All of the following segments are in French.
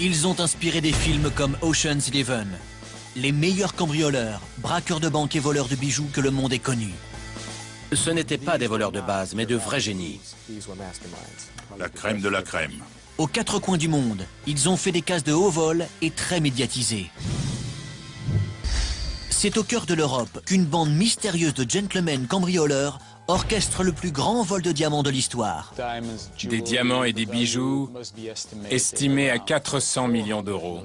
Ils ont inspiré des films comme Ocean's 11. Les meilleurs cambrioleurs, braqueurs de banques et voleurs de bijoux que le monde ait connus. Ce n'étaient pas des voleurs de base, mais de vrais génies. La crème de la crème. Aux quatre coins du monde, ils ont fait des cases de haut vol et très médiatisés. C'est au cœur de l'Europe qu'une bande mystérieuse de gentlemen cambrioleurs orchestre le plus grand vol de diamants de l'histoire. Des diamants et des bijoux estimés à 400 millions d'euros.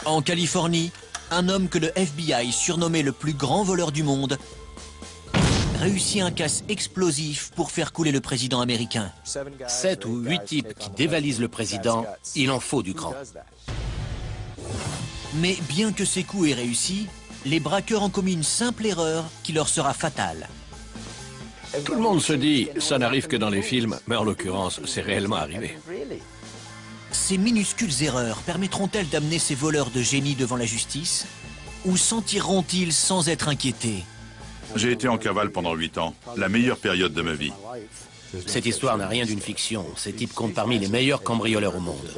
En Californie, un homme que le FBI surnommait le plus grand voleur du monde réussit un casse explosif pour faire couler le président américain. 7 ou 8 types qui dévalisent le président, il en faut du grand. Mais bien que ces coups aient réussi, les braqueurs ont commis une simple erreur qui leur sera fatale. Tout le monde se dit, ça n'arrive que dans les films, mais en l'occurrence, c'est réellement arrivé. Ces minuscules erreurs permettront-elles d'amener ces voleurs de génie devant la justice? Ou s'en tireront-ils sans être inquiétés? J'ai été en cavale pendant 8 ans, la meilleure période de ma vie. Cette histoire n'a rien d'une fiction. Ces types comptent parmi les meilleurs cambrioleurs au monde.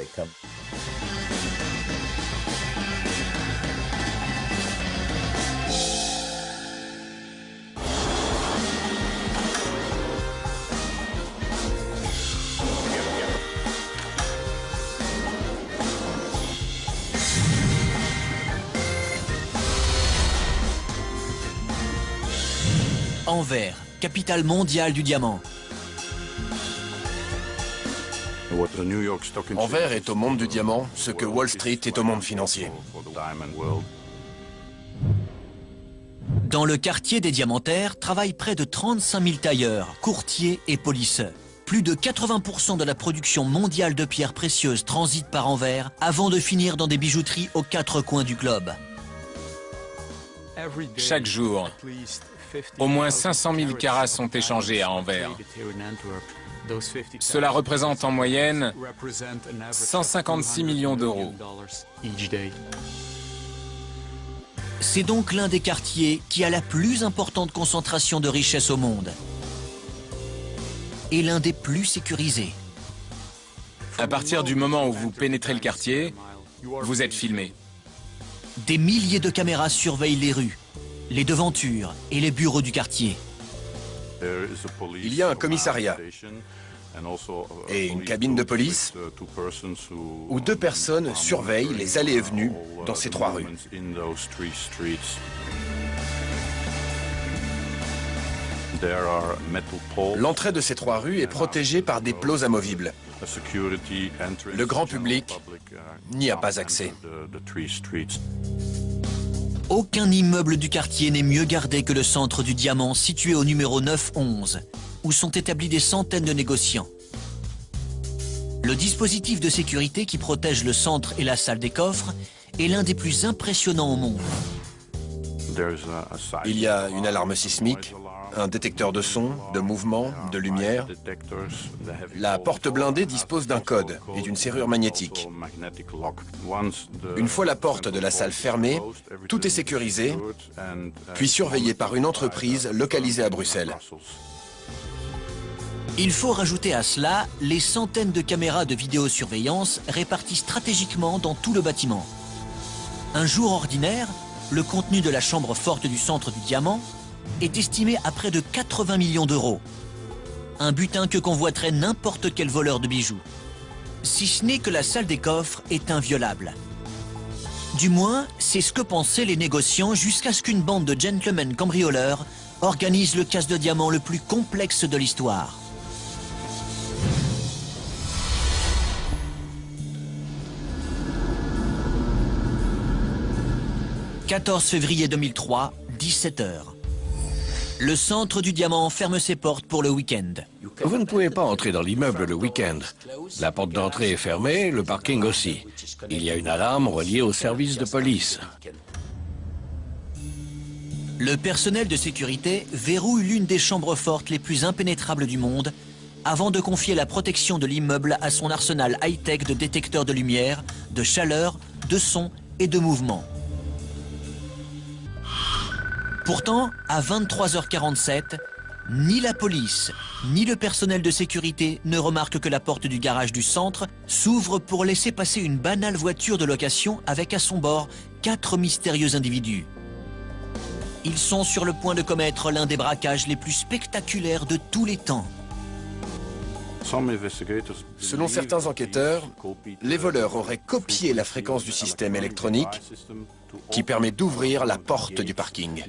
Anvers, capitale mondiale du diamant. Anvers est au monde du diamant ce que Wall Street est au monde financier. Dans le quartier des diamantaires travaillent près de 35 000 tailleurs, courtiers et polisseurs. Plus de 80% de la production mondiale de pierres précieuses transite par Anvers avant de finir dans des bijouteries aux quatre coins du globe. Chaque jour, au moins 500 000 carats sont échangés à Anvers. Cela représente en moyenne 156 millions d'euros. C'est donc l'un des quartiers qui a la plus importante concentration de richesse au monde. Et l'un des plus sécurisés. À partir du moment où vous pénétrez le quartier, vous êtes filmé. Des milliers de caméras surveillent les rues, les devantures et les bureaux du quartier. Il y a un commissariat et une cabine de police où 2 personnes surveillent les allées et venues dans ces 3 rues. L'entrée de ces 3 rues est protégée par des plots amovibles. Le grand public n'y a pas accès. Aucun immeuble du quartier n'est mieux gardé que le centre du diamant situé au numéro 911, où sont établis des centaines de négociants. Le dispositif de sécurité qui protège le centre et la salle des coffres est l'un des plus impressionnants au monde. Il y a une alarme sismique, un détecteur de son, de mouvement, de lumière. La porte blindée dispose d'un code et d'une serrure magnétique. Une fois la porte de la salle fermée, tout est sécurisé, puis surveillé par une entreprise localisée à Bruxelles. Il faut rajouter à cela les centaines de caméras de vidéosurveillance réparties stratégiquement dans tout le bâtiment. Un jour ordinaire, le contenu de la chambre forte du centre du diamant est estimé à près de 80 millions d'euros. Un butin que convoiterait n'importe quel voleur de bijoux. Si ce n'est que la salle des coffres est inviolable. Du moins, c'est ce que pensaient les négociants jusqu'à ce qu'une bande de gentlemen cambrioleurs organise le casse de diamants le plus complexe de l'histoire. « 14 février 2003, 17 h. Le centre du diamant ferme ses portes pour le week-end. Vous ne pouvez pas entrer dans l'immeuble le week-end. La porte d'entrée est fermée, le parking aussi. Il y a une alarme reliée au service de police. Le personnel de sécurité verrouille l'une des chambres fortes les plus impénétrables du monde avant de confier la protection de l'immeuble à son arsenal high-tech de détecteurs de lumière, de chaleur, de son et de mouvement. Pourtant, à 23 h 47, ni la police, ni le personnel de sécurité ne remarque que la porte du garage du centre s'ouvre pour laisser passer une banale voiture de location avec à son bord 4 mystérieux individus. Ils sont sur le point de commettre l'un des braquages les plus spectaculaires de tous les temps. Selon certains enquêteurs, les voleurs auraient copié la fréquence du système électronique qui permet d'ouvrir la porte du parking.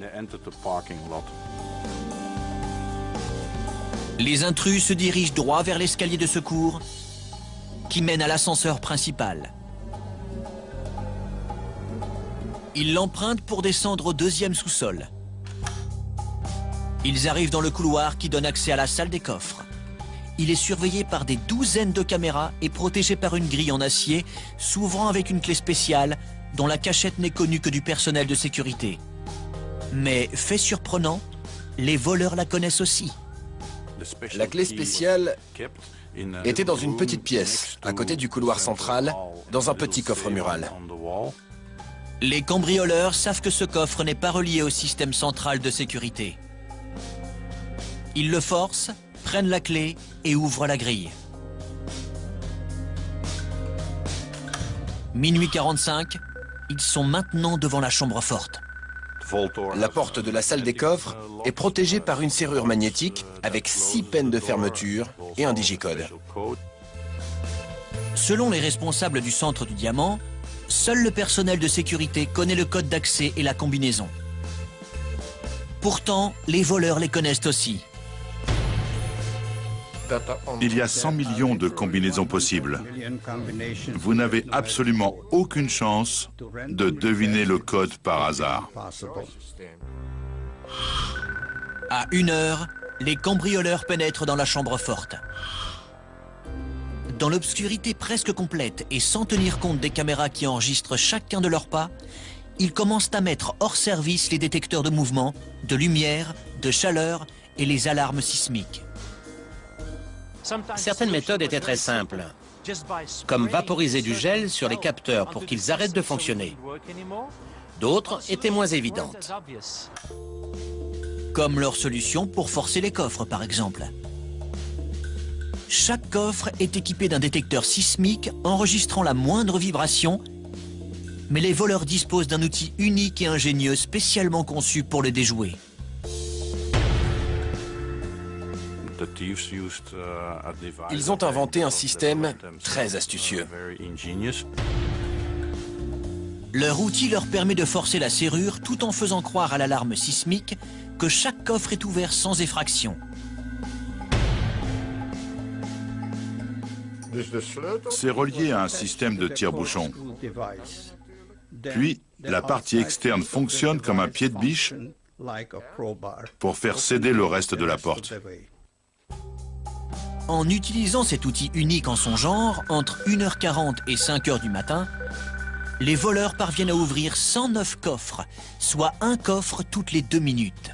Les intrus se dirigent droit vers l'escalier de secours qui mène à l'ascenseur principal. Ils l'empruntent pour descendre au 2e sous-sol. Ils arrivent dans le couloir qui donne accès à la salle des coffres. Il est surveillé par des douzaines de caméras et protégé par une grille en acier s'ouvrant avec une clé spéciale dont la cachette n'est connue que du personnel de sécurité. Mais, fait surprenant, les voleurs la connaissent aussi. La clé spéciale était dans une petite pièce, à côté du couloir central, dans un petit coffre mural. Les cambrioleurs savent que ce coffre n'est pas relié au système central de sécurité. Ils le forcent, prennent la clé et ouvrent la grille. Minuit 45, ils sont maintenant devant la chambre forte. La porte de la salle des coffres est protégée par une serrure magnétique avec 6 peines de fermeture et un digicode. Selon les responsables du centre du diamant, seul le personnel de sécurité connaît le code d'accès et la combinaison. Pourtant, les voleurs les connaissent aussi. Il y a 100 millions de combinaisons possibles. Vous n'avez absolument aucune chance de deviner le code par hasard. À 1 heure, les cambrioleurs pénètrent dans la chambre forte. Dans l'obscurité presque complète et sans tenir compte des caméras qui enregistrent chacun de leurs pas, ils commencent à mettre hors service les détecteurs de mouvement, de lumière, de chaleur et les alarmes sismiques. Certaines méthodes étaient très simples, comme vaporiser du gel sur les capteurs pour qu'ils arrêtent de fonctionner. D'autres étaient moins évidentes. Comme leur solution pour forcer les coffres, par exemple. Chaque coffre est équipé d'un détecteur sismique enregistrant la moindre vibration, mais les voleurs disposent d'un outil unique et ingénieux spécialement conçu pour le déjouer. Ils ont inventé un système très astucieux. Leur outil leur permet de forcer la serrure tout en faisant croire à l'alarme sismique que chaque coffre est ouvert sans effraction. C'est relié à un système de tire-bouchon. Puis, la partie externe fonctionne comme un pied de biche pour faire céder le reste de la porte. En utilisant cet outil unique en son genre, entre 1h40 et 5h du matin, les voleurs parviennent à ouvrir 109 coffres, soit un coffre toutes les 2 minutes.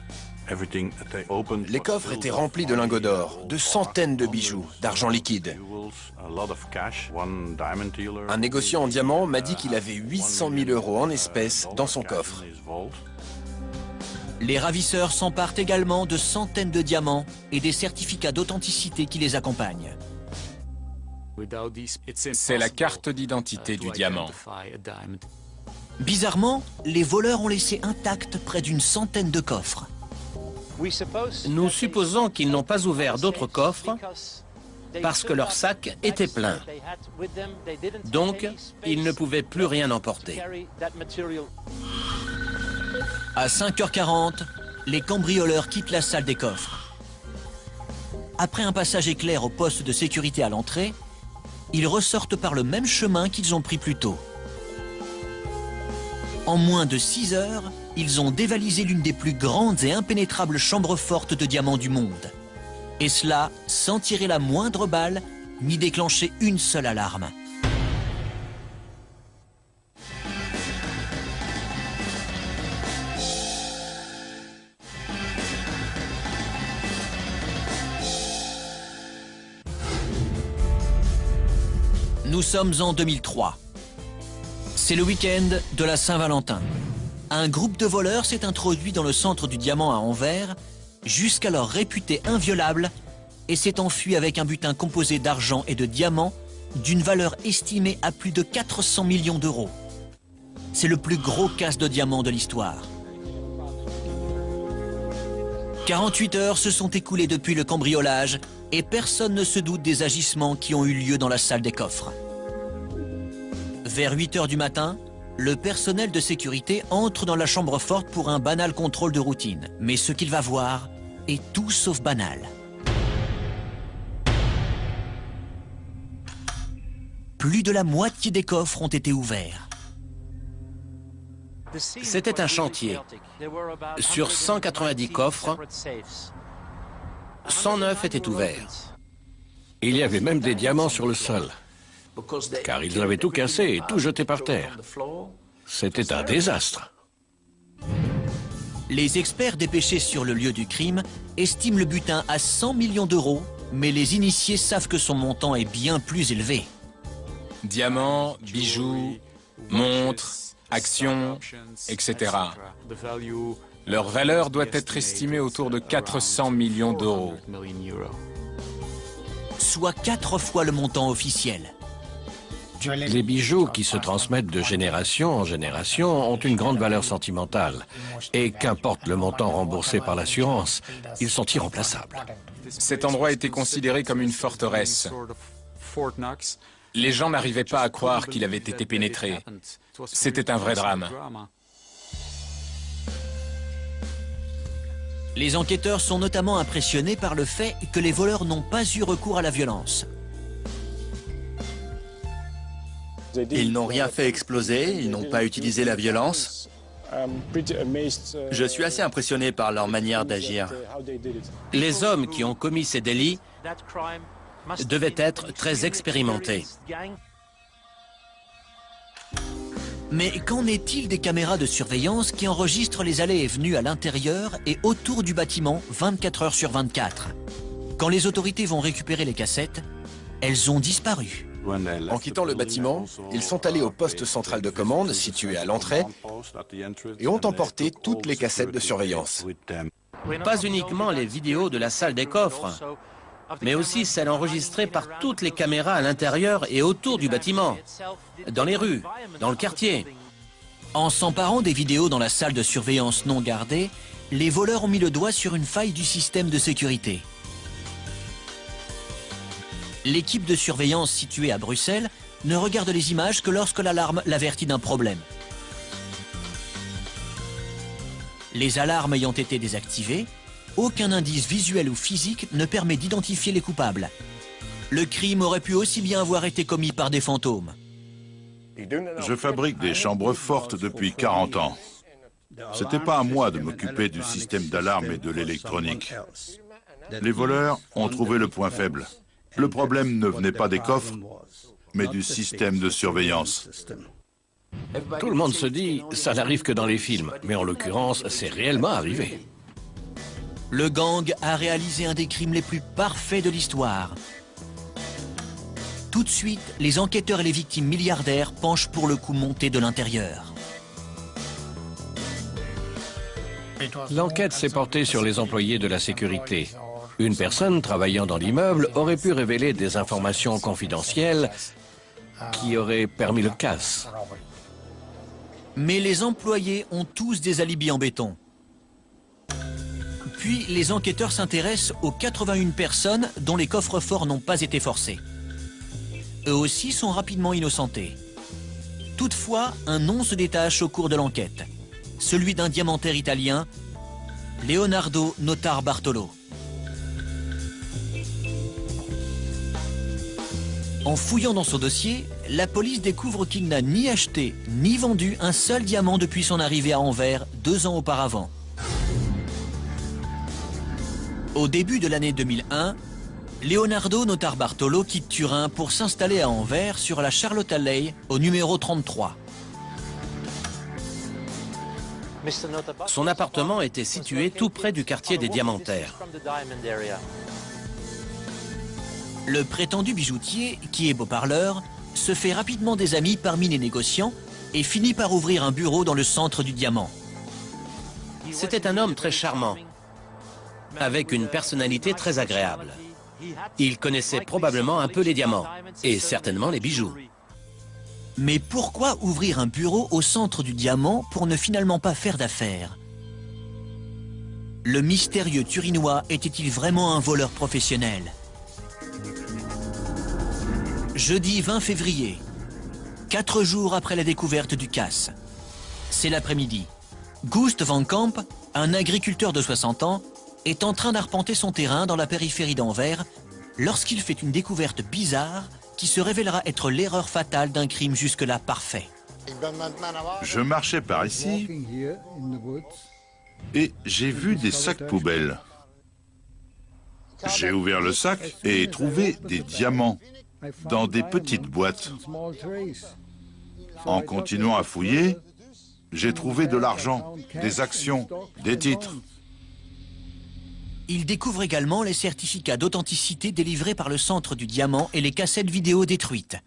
Les coffres étaient remplis de lingots d'or, de centaines de bijoux, d'argent liquide. Un négociant en diamants m'a dit qu'il avait 800 000 € en espèces dans son coffre. Les ravisseurs s'emparent également de centaines de diamants et des certificats d'authenticité qui les accompagnent. C'est la carte d'identité du diamant. Bizarrement, les voleurs ont laissé intacts près d'une centaine de coffres. Nous supposons qu'ils n'ont pas ouvert d'autres coffres parce que leur sac était plein. Donc, ils ne pouvaient plus rien emporter. À 5h40, les cambrioleurs quittent la salle des coffres. Après un passage éclair au poste de sécurité à l'entrée, ils ressortent par le même chemin qu'ils ont pris plus tôt. En moins de 6 heures, ils ont dévalisé l'une des plus grandes et impénétrables chambres fortes de diamants du monde. Et cela sans tirer la moindre balle, ni déclencher une seule alarme. Nous sommes en 2003. C'est le week-end de la Saint-Valentin. Un groupe de voleurs s'est introduit dans le centre du diamant à Anvers, jusqu'alors réputé inviolable, et s'est enfui avec un butin composé d'argent et de diamants d'une valeur estimée à plus de 400 millions d'euros. C'est le plus gros casse de diamants de l'histoire. 48 heures se sont écoulées depuis le cambriolage et personne ne se doute des agissements qui ont eu lieu dans la salle des coffres. Vers 8 heures du matin, le personnel de sécurité entre dans la chambre forte pour un banal contrôle de routine. Mais ce qu'il va voir est tout sauf banal. Plus de la moitié des coffres ont été ouverts. C'était un chantier. Sur 190 coffres, 109 étaient ouverts. Il y avait même des diamants sur le sol, car ils avaient tout cassé et tout jeté par terre. C'était un désastre. Les experts dépêchés sur le lieu du crime estiment le butin à 100 millions d'euros, mais les initiés savent que son montant est bien plus élevé. Diamants, bijoux, montres, actions, etc. Leur valeur doit être estimée autour de 400 millions d'euros. Soit 4 fois le montant officiel. Les bijoux qui se transmettent de génération en génération ont une grande valeur sentimentale. Et qu'importe le montant remboursé par l'assurance, ils sont irremplaçables. Cet endroit était considéré comme une forteresse. Les gens n'arrivaient pas à croire qu'il avait été pénétré. C'était un vrai drame. Les enquêteurs sont notamment impressionnés par le fait que les voleurs n'ont pas eu recours à la violence. Ils n'ont rien fait exploser, ils n'ont pas utilisé la violence. Je suis assez impressionné par leur manière d'agir. Les hommes qui ont commis ces délits devaient être très expérimentés. Mais qu'en est-il des caméras de surveillance qui enregistrent les allées et venues à l'intérieur et autour du bâtiment 24 heures sur 24? Quand les autorités vont récupérer les cassettes, elles ont disparu. En quittant le bâtiment, ils sont allés au poste central de commande situé à l'entrée et ont emporté toutes les cassettes de surveillance. Pas uniquement les vidéos de la salle des coffres, mais aussi celles enregistrées par toutes les caméras à l'intérieur et autour du bâtiment, dans les rues, dans le quartier. En s'emparant des vidéos dans la salle de surveillance non gardée, les voleurs ont mis le doigt sur une faille du système de sécurité. L'équipe de surveillance située à Bruxelles ne regarde les images que lorsque l'alarme l'avertit d'un problème. Les alarmes ayant été désactivées, aucun indice visuel ou physique ne permet d'identifier les coupables. Le crime aurait pu aussi bien avoir été commis par des fantômes. Je fabrique des chambres fortes depuis 40 ans. C'était pas à moi de m'occuper du système d'alarme et de l'électronique. Les voleurs ont trouvé le point faible. Le problème ne venait pas des coffres, mais du système de surveillance. Tout le monde se dit, ça n'arrive que dans les films, mais en l'occurrence, c'est réellement arrivé. Le gang a réalisé un des crimes les plus parfaits de l'histoire. Tout de suite, les enquêteurs et les victimes milliardaires penchent pour le coup monté de l'intérieur. L'enquête s'est portée sur les employés de la sécurité. Une personne travaillant dans l'immeuble aurait pu révéler des informations confidentielles qui auraient permis le casse. Mais les employés ont tous des alibis en béton. Puis, les enquêteurs s'intéressent aux 81 personnes dont les coffres-forts n'ont pas été forcés. Eux aussi sont rapidement innocentés. Toutefois, un nom se détache au cours de l'enquête. Celui d'un diamantaire italien, Leonardo Notarbartolo. En fouillant dans son dossier, la police découvre qu'il n'a ni acheté ni vendu un seul diamant depuis son arrivée à Anvers 2 ans auparavant. Au début de l'année 2001, Leonardo Notarbartolo quitte Turin pour s'installer à Anvers sur la Charlotte Alley au numéro 33. Son appartement était situé tout près du quartier des Diamantaires. Le prétendu bijoutier, qui est beau parleur, se fait rapidement des amis parmi les négociants et finit par ouvrir un bureau dans le centre du diamant. C'était un homme très charmant, avec une personnalité très agréable. Il connaissait probablement un peu les diamants, et certainement les bijoux. Mais pourquoi ouvrir un bureau au centre du diamant pour ne finalement pas faire d'affaires? Le mystérieux Turinois était-il vraiment un voleur professionnel? Jeudi 20 février, 4 jours après la découverte du casse. C'est l'après-midi. Gust van Kamp, un agriculteur de 60 ans, est en train d'arpenter son terrain dans la périphérie d'Anvers lorsqu'il fait une découverte bizarre qui se révélera être l'erreur fatale d'un crime jusque-là parfait. Je marchais par ici et j'ai vu des sacs poubelles. J'ai ouvert le sac et trouvé des diamants dans des petites boîtes. En continuant à fouiller, j'ai trouvé de l'argent, des actions, des titres. Il découvre également les certificats d'authenticité délivrés par le centre du diamant et les cassettes vidéo détruites.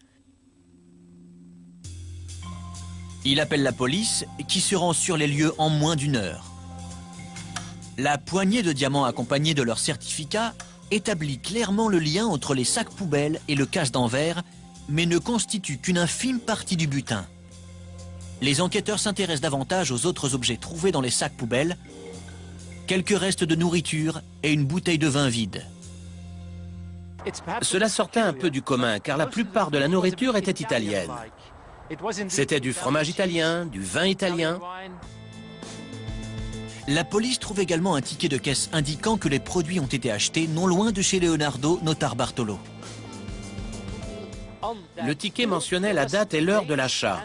Il appelle la police qui se rend sur les lieux en moins d'1 heure. La poignée de diamants accompagnée de leurs certificats établit clairement le lien entre les sacs poubelles et le casse d'Anvers, mais ne constitue qu'une infime partie du butin. Les enquêteurs s'intéressent davantage aux autres objets trouvés dans les sacs poubelles, quelques restes de nourriture et une bouteille de vin vide. Cela sortait un peu du commun, car la plupart de la nourriture était italienne. C'était du fromage italien, du vin italien. La police trouve également un ticket de caisse indiquant que les produits ont été achetés non loin de chez Leonardo Notarbartolo. Le ticket mentionnait la date et l'heure de l'achat.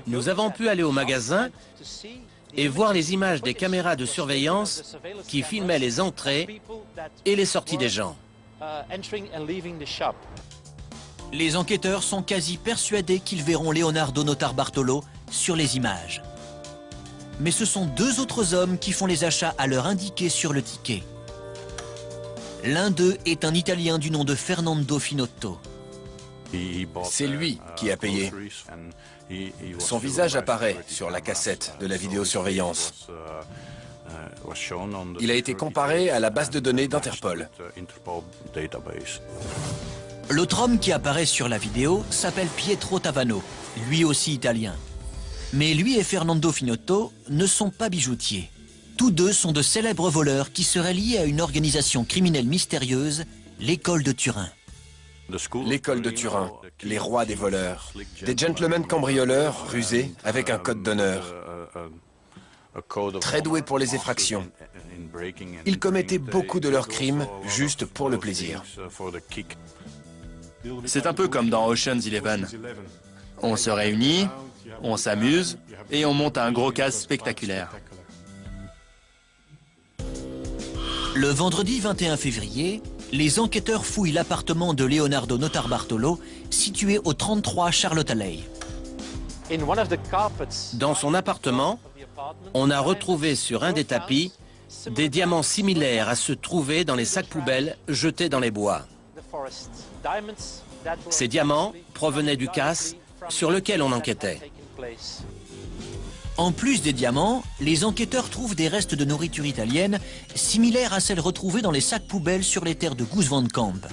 Nous avons pu aller au magasin et voir les images des caméras de surveillance qui filmaient les entrées et les sorties des gens. Les enquêteurs sont quasi persuadés qu'ils verront Leonardo Notarbartolo sur les images. Mais ce sont 2 autres hommes qui font les achats à l'heure indiquée sur le ticket. L'un d'eux est un Italien du nom de Fernando Finotto. C'est lui qui a payé. Son visage apparaît sur la cassette de la vidéosurveillance. Il a été comparé à la base de données d'Interpol. L'autre homme qui apparaît sur la vidéo s'appelle Pietro Tavano, lui aussi italien. Mais lui et Fernando Finotto ne sont pas bijoutiers. Tous deux sont de célèbres voleurs qui seraient liés à une organisation criminelle mystérieuse, l'école de Turin. L'école de Turin, les rois des voleurs. Des gentlemen cambrioleurs rusés avec un code d'honneur. Très doués pour les effractions. Ils commettaient beaucoup de leurs crimes juste pour le plaisir. C'est un peu comme dans Ocean's 11. On se réunit, on s'amuse et on monte un gros casse spectaculaire. Le vendredi 21 février, les enquêteurs fouillent l'appartement de Leonardo Notarbartolo, situé au 33 Charlotte Alley. Dans son appartement, on a retrouvé sur un des tapis des diamants similaires à ceux trouvés dans les sacs poubelles jetés dans les bois. Ces diamants provenaient du casse sur lequel on enquêtait. En plus des diamants, les enquêteurs trouvent des restes de nourriture italienne similaires à celles retrouvées dans les sacs poubelles sur les terres de Gust van Kamp.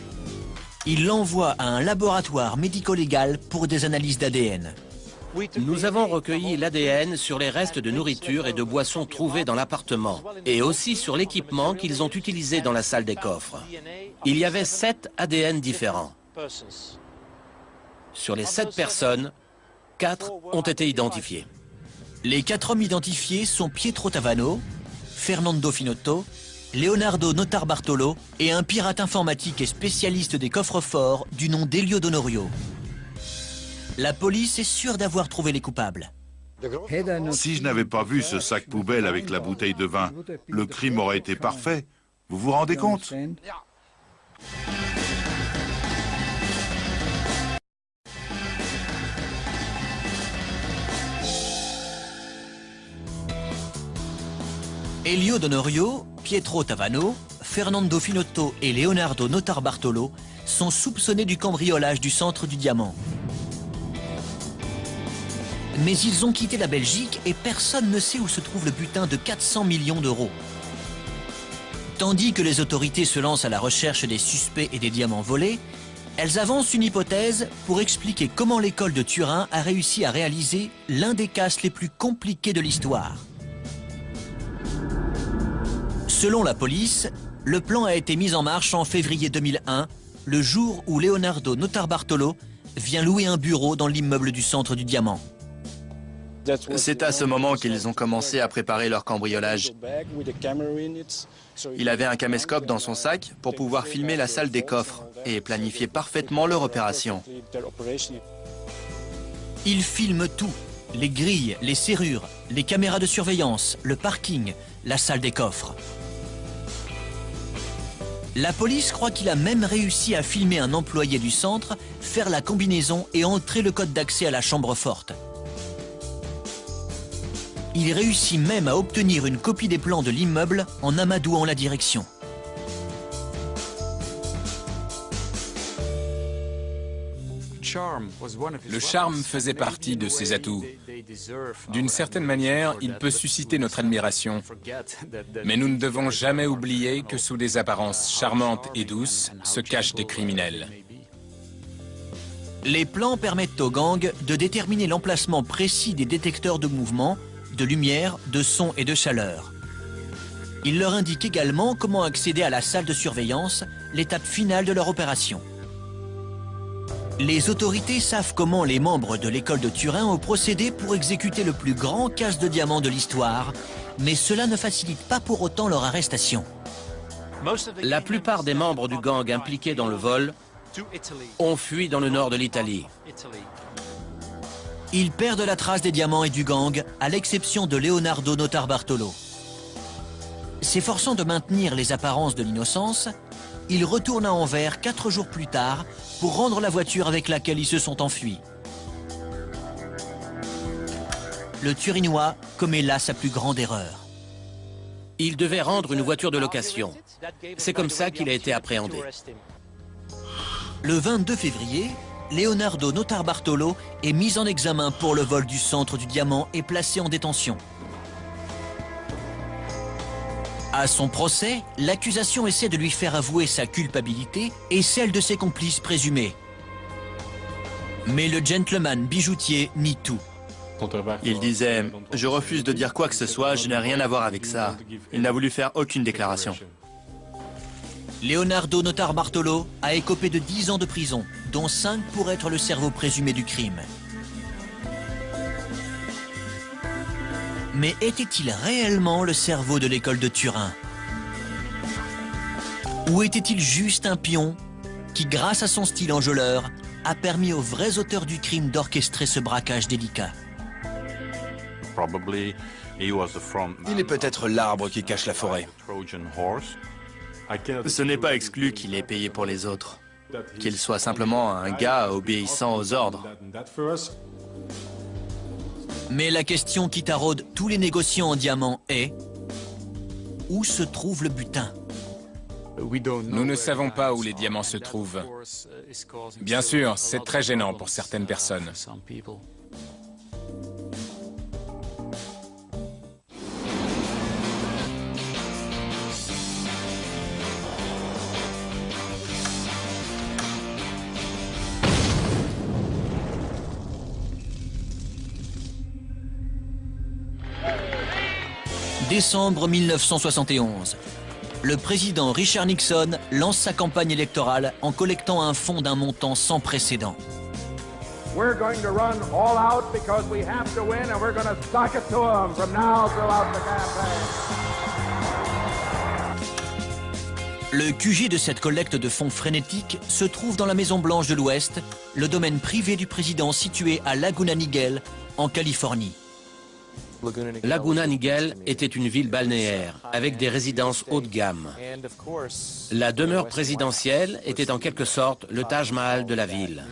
Ils l'envoient à un laboratoire médico-légal pour des analyses d'ADN. Nous avons recueilli l'ADN sur les restes de nourriture et de boissons trouvés dans l'appartement et aussi sur l'équipement qu'ils ont utilisé dans la salle des coffres. Il y avait 7 ADN différents. Sur les 7 personnes, 4 ont été identifiés. Les 4 hommes identifiés sont Pietro Tavano, Fernando Finotto, Leonardo Notarbartolo et un pirate informatique et spécialiste des coffres-forts du nom d'Elio Donorio. La police est sûre d'avoir trouvé les coupables. Si je n'avais pas vu ce sac poubelle avec la bouteille de vin, le crime aurait été parfait. Vous vous rendez compte ? Elio Donorio, Pietro Tavano, Fernando Finotto et Leonardo Notarbartolo sont soupçonnés du cambriolage du centre du diamant. Mais ils ont quitté la Belgique et personne ne sait où se trouve le butin de 400 millions d'euros. Tandis que les autorités se lancent à la recherche des suspects et des diamants volés, elles avancent une hypothèse pour expliquer comment l'école de Turin a réussi à réaliser l'un des casses les plus compliqués de l'histoire. Selon la police, le plan a été mis en marche en février 2001, le jour où Leonardo Notarbartolo vient louer un bureau dans l'immeuble du Centre du Diamant. C'est à ce moment qu'ils ont commencé à préparer leur cambriolage. Il avait un caméscope dans son sac pour pouvoir filmer la salle des coffres et planifier parfaitement leur opération. Il filme tout, les grilles, les serrures, les caméras de surveillance, le parking, la salle des coffres. La police croit qu'il a même réussi à filmer un employé du centre, faire la combinaison et entrer le code d'accès à la chambre forte. Il réussit même à obtenir une copie des plans de l'immeuble en amadouant la direction. Le charme faisait partie de ses atouts. D'une certaine manière, il peut susciter notre admiration. Mais nous ne devons jamais oublier que sous des apparences charmantes et douces se cachent des criminels. Les plans permettent aux gangs de déterminer l'emplacement précis des détecteurs de mouvement, de lumière, de son et de chaleur. Ils leur indiquent également comment accéder à la salle de surveillance, l'étape finale de leur opération. Les autorités savent comment les membres de l'école de Turin ont procédé pour exécuter le plus grand casse de diamants de l'histoire, mais cela ne facilite pas pour autant leur arrestation. La plupart des membres du gang impliqués dans le vol ont fui dans le nord de l'Italie. Ils perdent la trace des diamants et du gang, à l'exception de Leonardo Notarbartolo. S'efforçant de maintenir les apparences de l'innocence, il retourne à Anvers 4 jours plus tard pour rendre la voiture avec laquelle ils se sont enfuis. Le Turinois commet là sa plus grande erreur. Il devait rendre une voiture de location. C'est comme ça qu'il a été appréhendé. Le 22 février, Leonardo Notarbartolo est mis en examen pour le vol du Centre du Diamant et placé en détention. À son procès, l'accusation essaie de lui faire avouer sa culpabilité et celle de ses complices présumés. Mais le gentleman bijoutier nie tout. Il disait « Je refuse de dire quoi que ce soit, je n'ai rien à voir avec ça ». Il n'a voulu faire aucune déclaration. Leonardo Notarbartolo a écopé de 10 ans de prison, dont 5 pour être le cerveau présumé du crime. Mais était-il réellement le cerveau de l'école de Turin? Ou était-il juste un pion qui, grâce à son style enjôleur, a permis aux vrais auteurs du crime d'orchestrer ce braquage délicat? Il est peut-être l'arbre qui cache la forêt. Ce n'est pas exclu qu'il ait payé pour les autres, qu'il soit simplement un gars obéissant aux ordres. Mais la question qui taraude tous les négociants en diamants est: où se trouve le butin? Nous ne savons pas où les diamants se trouvent. Bien sûr, c'est très gênant pour certaines personnes. Décembre 1971. Le président Richard Nixon lance sa campagne électorale en collectant un fonds d'un montant sans précédent. We're going to run all out because we have to win and we're going to stock it to them from now throughout the campaign. Le QG de cette collecte de fonds frénétique se trouve dans la Maison-Blanche de l'Ouest, le domaine privé du président situé à Laguna Niguel, en Californie. Laguna Niguel était une ville balnéaire avec des résidences haut de gamme. La demeure présidentielle était en quelque sorte le Taj Mahal de la ville.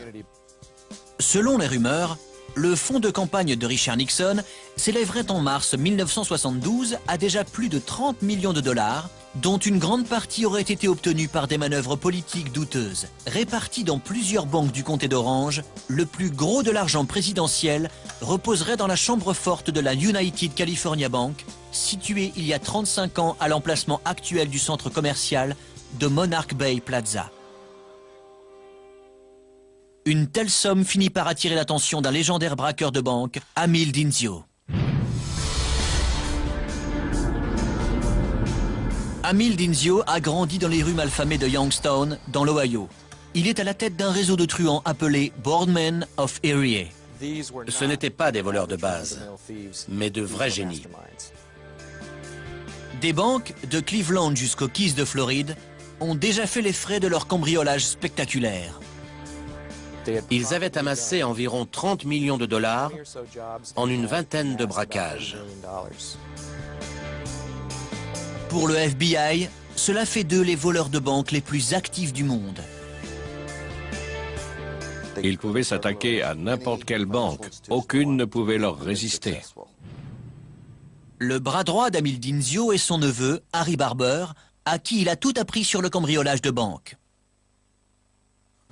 Selon les rumeurs, le fonds de campagne de Richard Nixon s'élèverait en mars 1972 à déjà plus de 30 millions de dollars, dont une grande partie aurait été obtenue par des manœuvres politiques douteuses. Réparties dans plusieurs banques du comté d'Orange, le plus gros de l'argent présidentiel reposerait dans la chambre forte de la United California Bank, situé il y a 35 ans à l'emplacement actuel du centre commercial de Monarch Bay Plaza. Une telle somme finit par attirer l'attention d'un légendaire braqueur de banque, Amil Dinzio. Amil Dinzio a grandi dans les rues malfamées de Youngstown, dans l'Ohio. Il est à la tête d'un réseau de truands appelé Boardmen of Erie. Ce n'étaient pas des voleurs de base, mais de vrais génies. Des banques, de Cleveland jusqu'aux Keys de Floride, ont déjà fait les frais de leur cambriolage spectaculaire. Ils avaient amassé environ 30 millions de dollars en une vingtaine de braquages. Pour le FBI, cela fait d'eux les voleurs de banque les plus actifs du monde. Ils pouvaient s'attaquer à n'importe quelle banque. Aucune ne pouvait leur résister. Le bras droit d'Amil Dinzio est son neveu, Harry Barber, à qui il a tout appris sur le cambriolage de banque.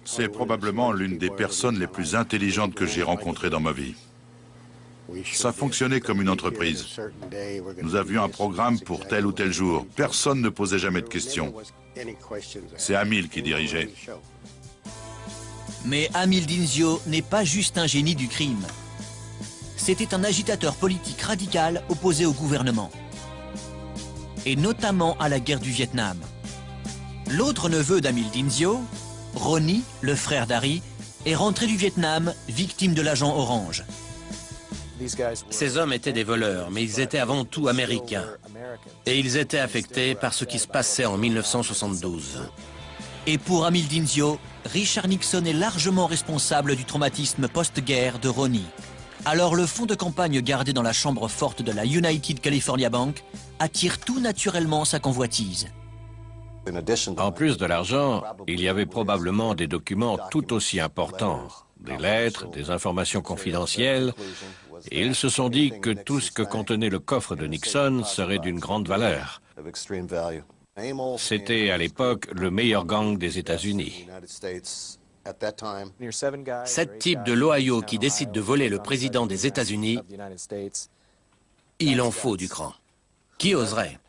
C'est probablement l'une des personnes les plus intelligentes que j'ai rencontrées dans ma vie. Ça fonctionnait comme une entreprise. Nous avions un programme pour tel ou tel jour. Personne ne posait jamais de questions. C'est Amil qui dirigeait. Mais Amil Dinzio n'est pas juste un génie du crime. C'était un agitateur politique radical opposé au gouvernement. Et notamment à la guerre du Vietnam. L'autre neveu d'Amil Dinzio, Ronnie, le frère d'Harry, est rentré du Vietnam, victime de l'agent orange. Ces hommes étaient des voleurs, mais ils étaient avant tout américains. Et ils étaient affectés par ce qui se passait en 1972. Et pour Amil Dinzio, Richard Nixon est largement responsable du traumatisme post-guerre de Ronnie. Alors le fonds de campagne gardé dans la chambre forte de la United California Bank attire tout naturellement sa convoitise. En plus de l'argent, il y avait probablement des documents tout aussi importants. Des lettres, des informations confidentielles. Et ils se sont dit que tout ce que contenait le coffre de Nixon serait d'une grande valeur. C'était à l'époque le meilleur gang des États-Unis. 7 types de l'Ohio qui décident de voler le président des États-Unis, il en faut du cran. Qui oserait?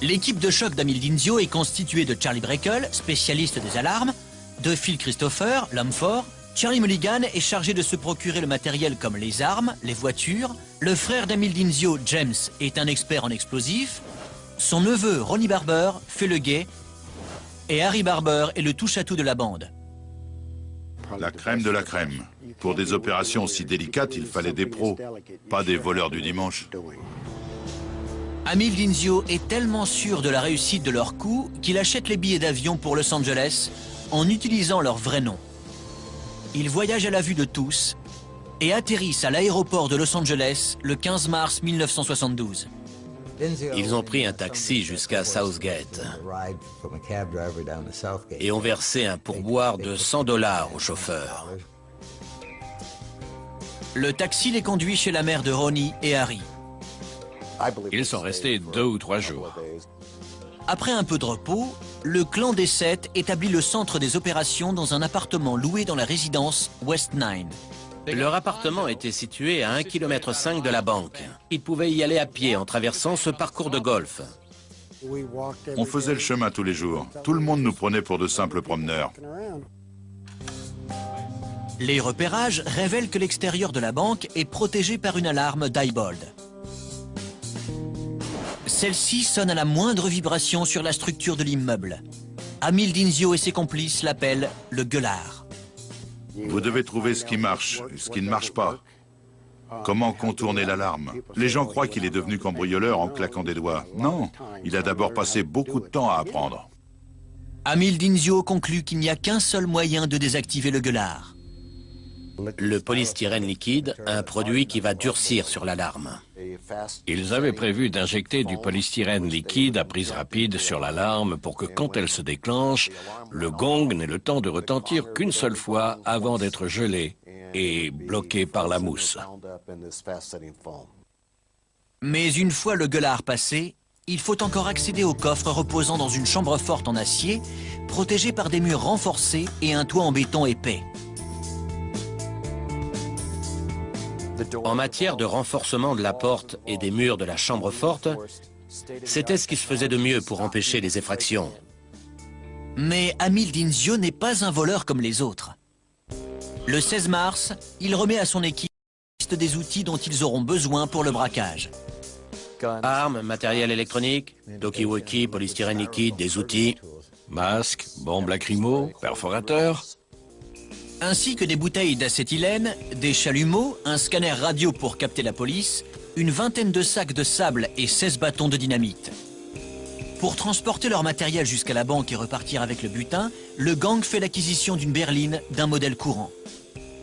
L'équipe de choc d'Amil Dinzio est constituée de Charlie Breckle, spécialiste des alarmes, de Phil Christopher, l'homme fort. Charlie Mulligan est chargé de se procurer le matériel comme les armes, les voitures. Le frère d'Amil Dinzio, James, est un expert en explosifs. Son neveu, Ronnie Barber, fait le guet. Et Harry Barber est le touche-à-tout de la bande. La crème de la crème. Pour des opérations si délicates, il fallait des pros, pas des voleurs du dimanche. Amil Dinzio est tellement sûr de la réussite de leur coup qu'il achète les billets d'avion pour Los Angeles en utilisant leur vrai nom. Ils voyagent à la vue de tous et atterrissent à l'aéroport de Los Angeles le 15 mars 1972. Ils ont pris un taxi jusqu'à Southgate et ont versé un pourboire de 100 $ au chauffeur. Le taxi les conduit chez la mère de Ronnie et Harry. Ils sont restés 2 ou 3 jours. Après un peu de repos, le clan des 7 établit le centre des opérations dans un appartement loué dans la résidence West 9. Leur appartement était situé à 1,5 km de la banque. Ils pouvaient y aller à pied en traversant ce parcours de golf. On faisait le chemin tous les jours. Tout le monde nous prenait pour de simples promeneurs. Les repérages révèlent que l'extérieur de la banque est protégé par une alarme Diebold. Celle-ci sonne à la moindre vibration sur la structure de l'immeuble. Amil Dinzio et ses complices l'appellent le gueulard. Vous devez trouver ce qui marche et ce qui ne marche pas. Comment contourner l'alarme? Les gens croient qu'il est devenu cambrioleur en claquant des doigts. Non, il a d'abord passé beaucoup de temps à apprendre. Amil Dinzio conclut qu'il n'y a qu'un seul moyen de désactiver le gueulard. Le polystyrène liquide, un produit qui va durcir sur l'alarme. Ils avaient prévu d'injecter du polystyrène liquide à prise rapide sur l'alarme pour que quand elle se déclenche, le gong n'ait le temps de retentir qu'une seule fois avant d'être gelé et bloqué par la mousse. Mais une fois le gueulard passé, il faut encore accéder au coffre reposant dans une chambre forte en acier, protégé par des murs renforcés et un toit en béton épais. En matière de renforcement de la porte et des murs de la chambre forte, c'était ce qui se faisait de mieux pour empêcher les effractions. Mais Amil Dinzio n'est pas un voleur comme les autres. Le 16 mars, il remet à son équipe des outils dont ils auront besoin pour le braquage. Armes, matériel électronique, talkie-walkie, polystyrène liquide, des outils. Masques, bombes lacrymo, perforateurs. Ainsi que des bouteilles d'acétylène, des chalumeaux, un scanner radio pour capter la police, une vingtaine de sacs de sable et 16 bâtons de dynamite. Pour transporter leur matériel jusqu'à la banque et repartir avec le butin, le gang fait l'acquisition d'une berline d'un modèle courant.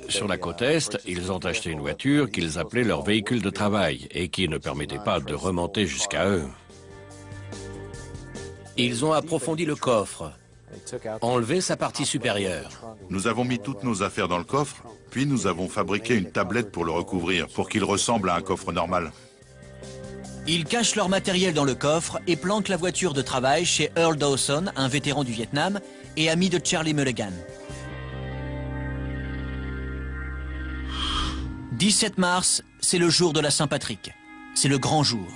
Sur la côte Est, ils ont acheté une voiture qu'ils appelaient leur véhicule de travail et qui ne permettait pas de remonter jusqu'à eux. Ils ont approfondi le coffre, enlevé sa partie supérieure. Nous avons mis toutes nos affaires dans le coffre, puis nous avons fabriqué une tablette pour le recouvrir, pour qu'il ressemble à un coffre normal. Ils cachent leur matériel dans le coffre et planquent la voiture de travail chez Earl Dawson, un vétéran du Vietnam et ami de Charlie Mulligan. 17 mars, c'est le jour de la Saint-Patrick. C'est le grand jour.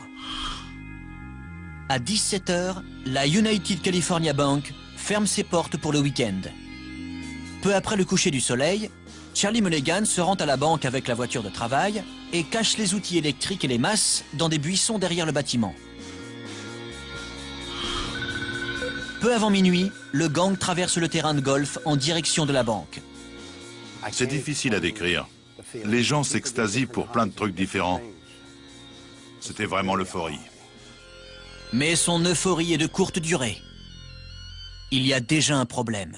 À 17 h, la United California Bank ferme ses portes pour le week-end. Peu après le coucher du soleil, Charlie Mulligan se rend à la banque avec la voiture de travail et cache les outils électriques et les masses dans des buissons derrière le bâtiment. Peu avant minuit, le gang traverse le terrain de golf en direction de la banque. C'est difficile à décrire. Les gens s'extasient pour plein de trucs différents. C'était vraiment l'euphorie. Mais son euphorie est de courte durée. Il y a déjà un problème.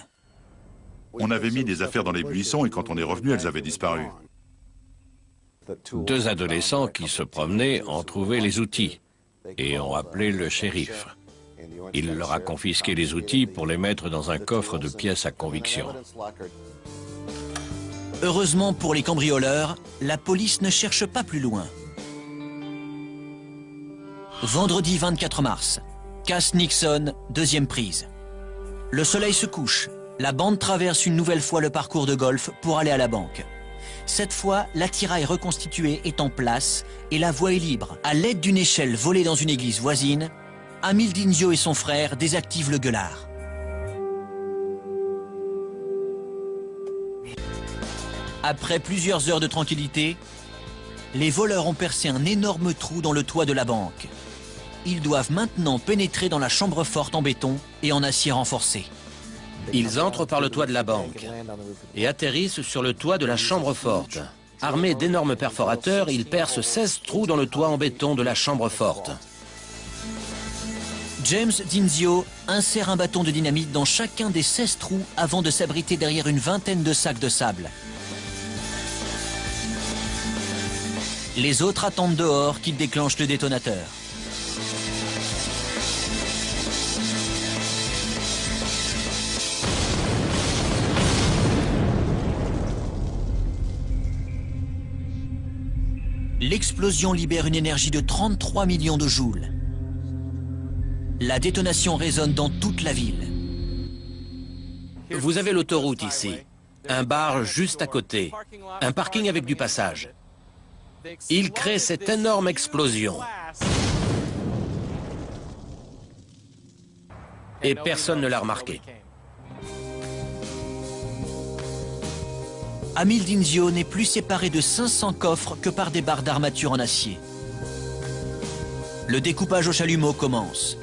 On avait mis des affaires dans les buissons et quand on est revenu, elles avaient disparu. 2 adolescents qui se promenaient ont trouvé les outils et ont appelé le shérif. Il leur a confisqué les outils pour les mettre dans un coffre de pièces à conviction. Heureusement pour les cambrioleurs, la police ne cherche pas plus loin. Vendredi 24 mars, Cass Nixon, deuxième prise. Le soleil se couche. La bande traverse une nouvelle fois le parcours de golf pour aller à la banque. Cette fois, l'attirail reconstitué est en place et la voie est libre. À l'aide d'une échelle volée dans une église voisine, Amil Dinzio et son frère désactivent le gueulard. Après plusieurs heures de tranquillité, les voleurs ont percé un énorme trou dans le toit de la banque. Ils doivent maintenant pénétrer dans la chambre forte en béton et en acier renforcé. Ils entrent par le toit de la banque et atterrissent sur le toit de la chambre forte. Armés d'énormes perforateurs, ils percent 16 trous dans le toit en béton de la chambre forte. James Dinzio insère un bâton de dynamite dans chacun des 16 trous avant de s'abriter derrière une vingtaine de sacs de sable. Les autres attendent dehors qu'il déclenche le détonateur. L'explosion libère une énergie de 33 millions de joules. La détonation résonne dans toute la ville. Vous avez l'autoroute ici, un bar juste à côté, un parking avec du passage. Il crée cette énorme explosion. Et personne ne l'a remarqué. Amil Dinzio n'est plus séparé de 500 coffres que par des barres d'armature en acier. Le découpage au chalumeau commence.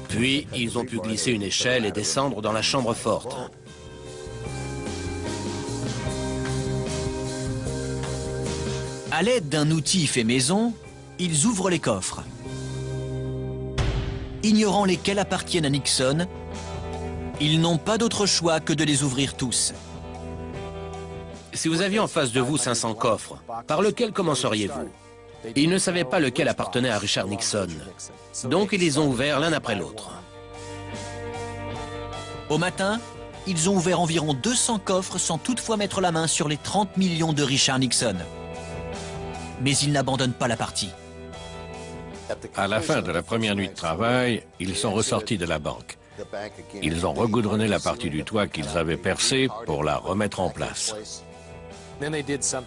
Puis, ils ont pu glisser une échelle et descendre dans la chambre forte. À l'aide d'un outil fait maison, ils ouvrent les coffres. Ignorant lesquels appartiennent à Nixon, ils n'ont pas d'autre choix que de les ouvrir tous. Si vous aviez en face de vous 500 coffres, par lequel commenceriez-vous? Ils ne savaient pas lequel appartenait à Richard Nixon. Donc ils les ont ouverts l'un après l'autre. Au matin, ils ont ouvert environ 200 coffres sans toutefois mettre la main sur les 30 millions de Richard Nixon. Mais ils n'abandonnent pas la partie. À la fin de la première nuit de travail, ils sont ressortis de la banque. Ils ont regoudronné la partie du toit qu'ils avaient percée pour la remettre en place.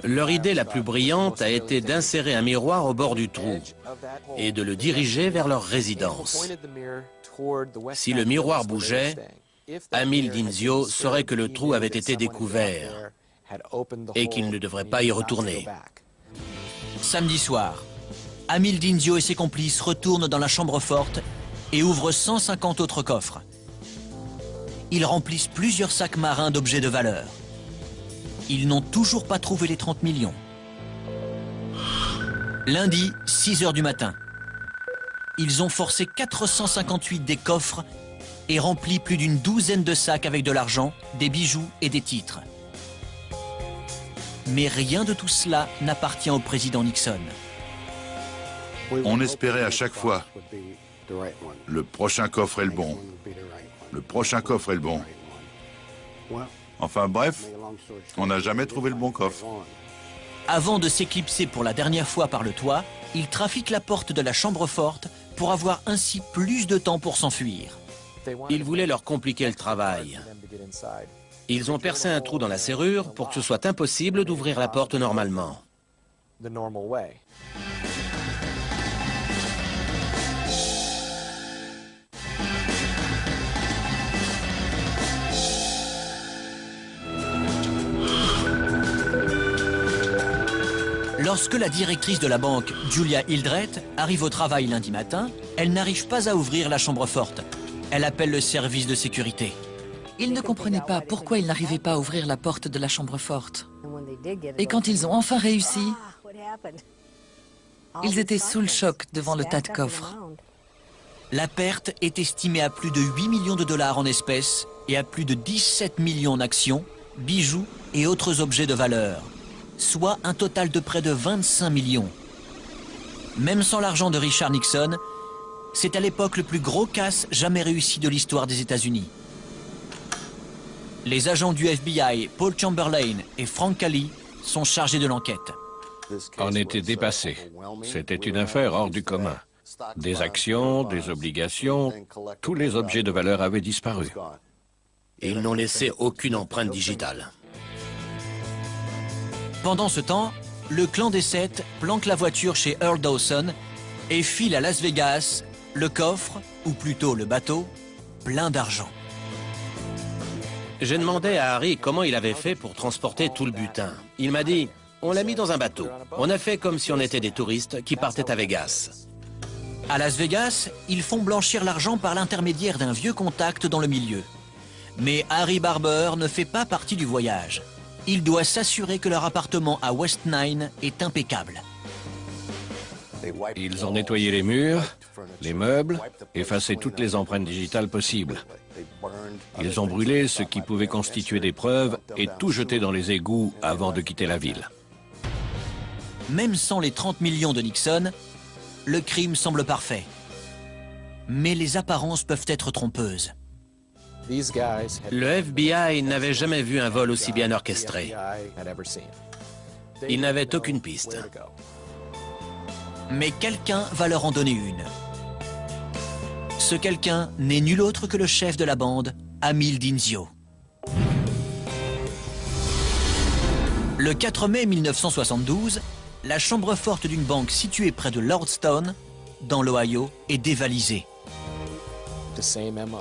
Leur idée la plus brillante a été d'insérer un miroir au bord du trou et de le diriger vers leur résidence. Si le miroir bougeait, Amil Dinzio saurait que le trou avait été découvert et qu'il ne devrait pas y retourner. Samedi soir, Amil Dinzio et ses complices retournent dans la chambre forte et ouvrent 150 autres coffres. Ils remplissent plusieurs sacs marins d'objets de valeur. Ils n'ont toujours pas trouvé les 30 millions. Lundi, 6 heures du matin. Ils ont forcé 458 des coffres et rempli plus d'une douzaine de sacs avec de l'argent, des bijoux et des titres. Mais rien de tout cela n'appartient au président Nixon. On espérait à chaque fois, le prochain coffre est le bon. Le prochain coffre est le bon. Enfin bref, on n'a jamais trouvé le bon coffre. Avant de s'éclipser pour la dernière fois par le toit, ils trafiquent la porte de la chambre forte pour avoir ainsi plus de temps pour s'enfuir. Ils voulaient leur compliquer le travail. Ils ont percé un trou dans la serrure pour que ce soit impossible d'ouvrir la porte normalement. Lorsque la directrice de la banque, Julia Hildreth, arrive au travail lundi matin, elle n'arrive pas à ouvrir la chambre forte. Elle appelle le service de sécurité. Ils ne comprenaient pas pourquoi ils n'arrivaient pas à ouvrir la porte de la chambre forte. Et quand ils ont enfin réussi, ils étaient sous le choc devant le tas de coffres. La perte est estimée à plus de 8 millions de dollars en espèces et à plus de 17 millions en actions, bijoux et autres objets de valeur, soit un total de près de 25 millions. Même sans l'argent de Richard Nixon, c'est à l'époque le plus gros casse jamais réussi de l'histoire des États-Unis. Les agents du FBI, Paul Chamberlain et Frank Cali, sont chargés de l'enquête. On était dépassés. C'était une affaire hors du commun. Des actions, des obligations, tous les objets de valeur avaient disparu. Ils n'ont laissé aucune empreinte digitale. Pendant ce temps, le clan des 7 planque la voiture chez Earl Dawson et file à Las Vegas le coffre, ou plutôt le bateau, plein d'argent. J'ai demandé à Harry comment il avait fait pour transporter tout le butin. Il m'a dit, on l'a mis dans un bateau. On a fait comme si on était des touristes qui partaient à Vegas. À Las Vegas, ils font blanchir l'argent par l'intermédiaire d'un vieux contact dans le milieu. Mais Harry Barber ne fait pas partie du voyage. Il doit s'assurer que leur appartement à West Nine est impeccable. Ils ont nettoyé les murs, les meubles, effacé toutes les empreintes digitales possibles. Ils ont brûlé ce qui pouvait constituer des preuves et tout jeté dans les égouts avant de quitter la ville. Même sans les 30 millions de Nixon, le crime semble parfait. Mais les apparences peuvent être trompeuses. Le FBI n'avait jamais vu un vol aussi bien orchestré. Ils n'avaient aucune piste. Mais quelqu'un va leur en donner une. Ce quelqu'un n'est nul autre que le chef de la bande, Amil Dinzio. Le 4 mai 1972, la chambre forte d'une banque située près de Lordstown, dans l'Ohio, est dévalisée.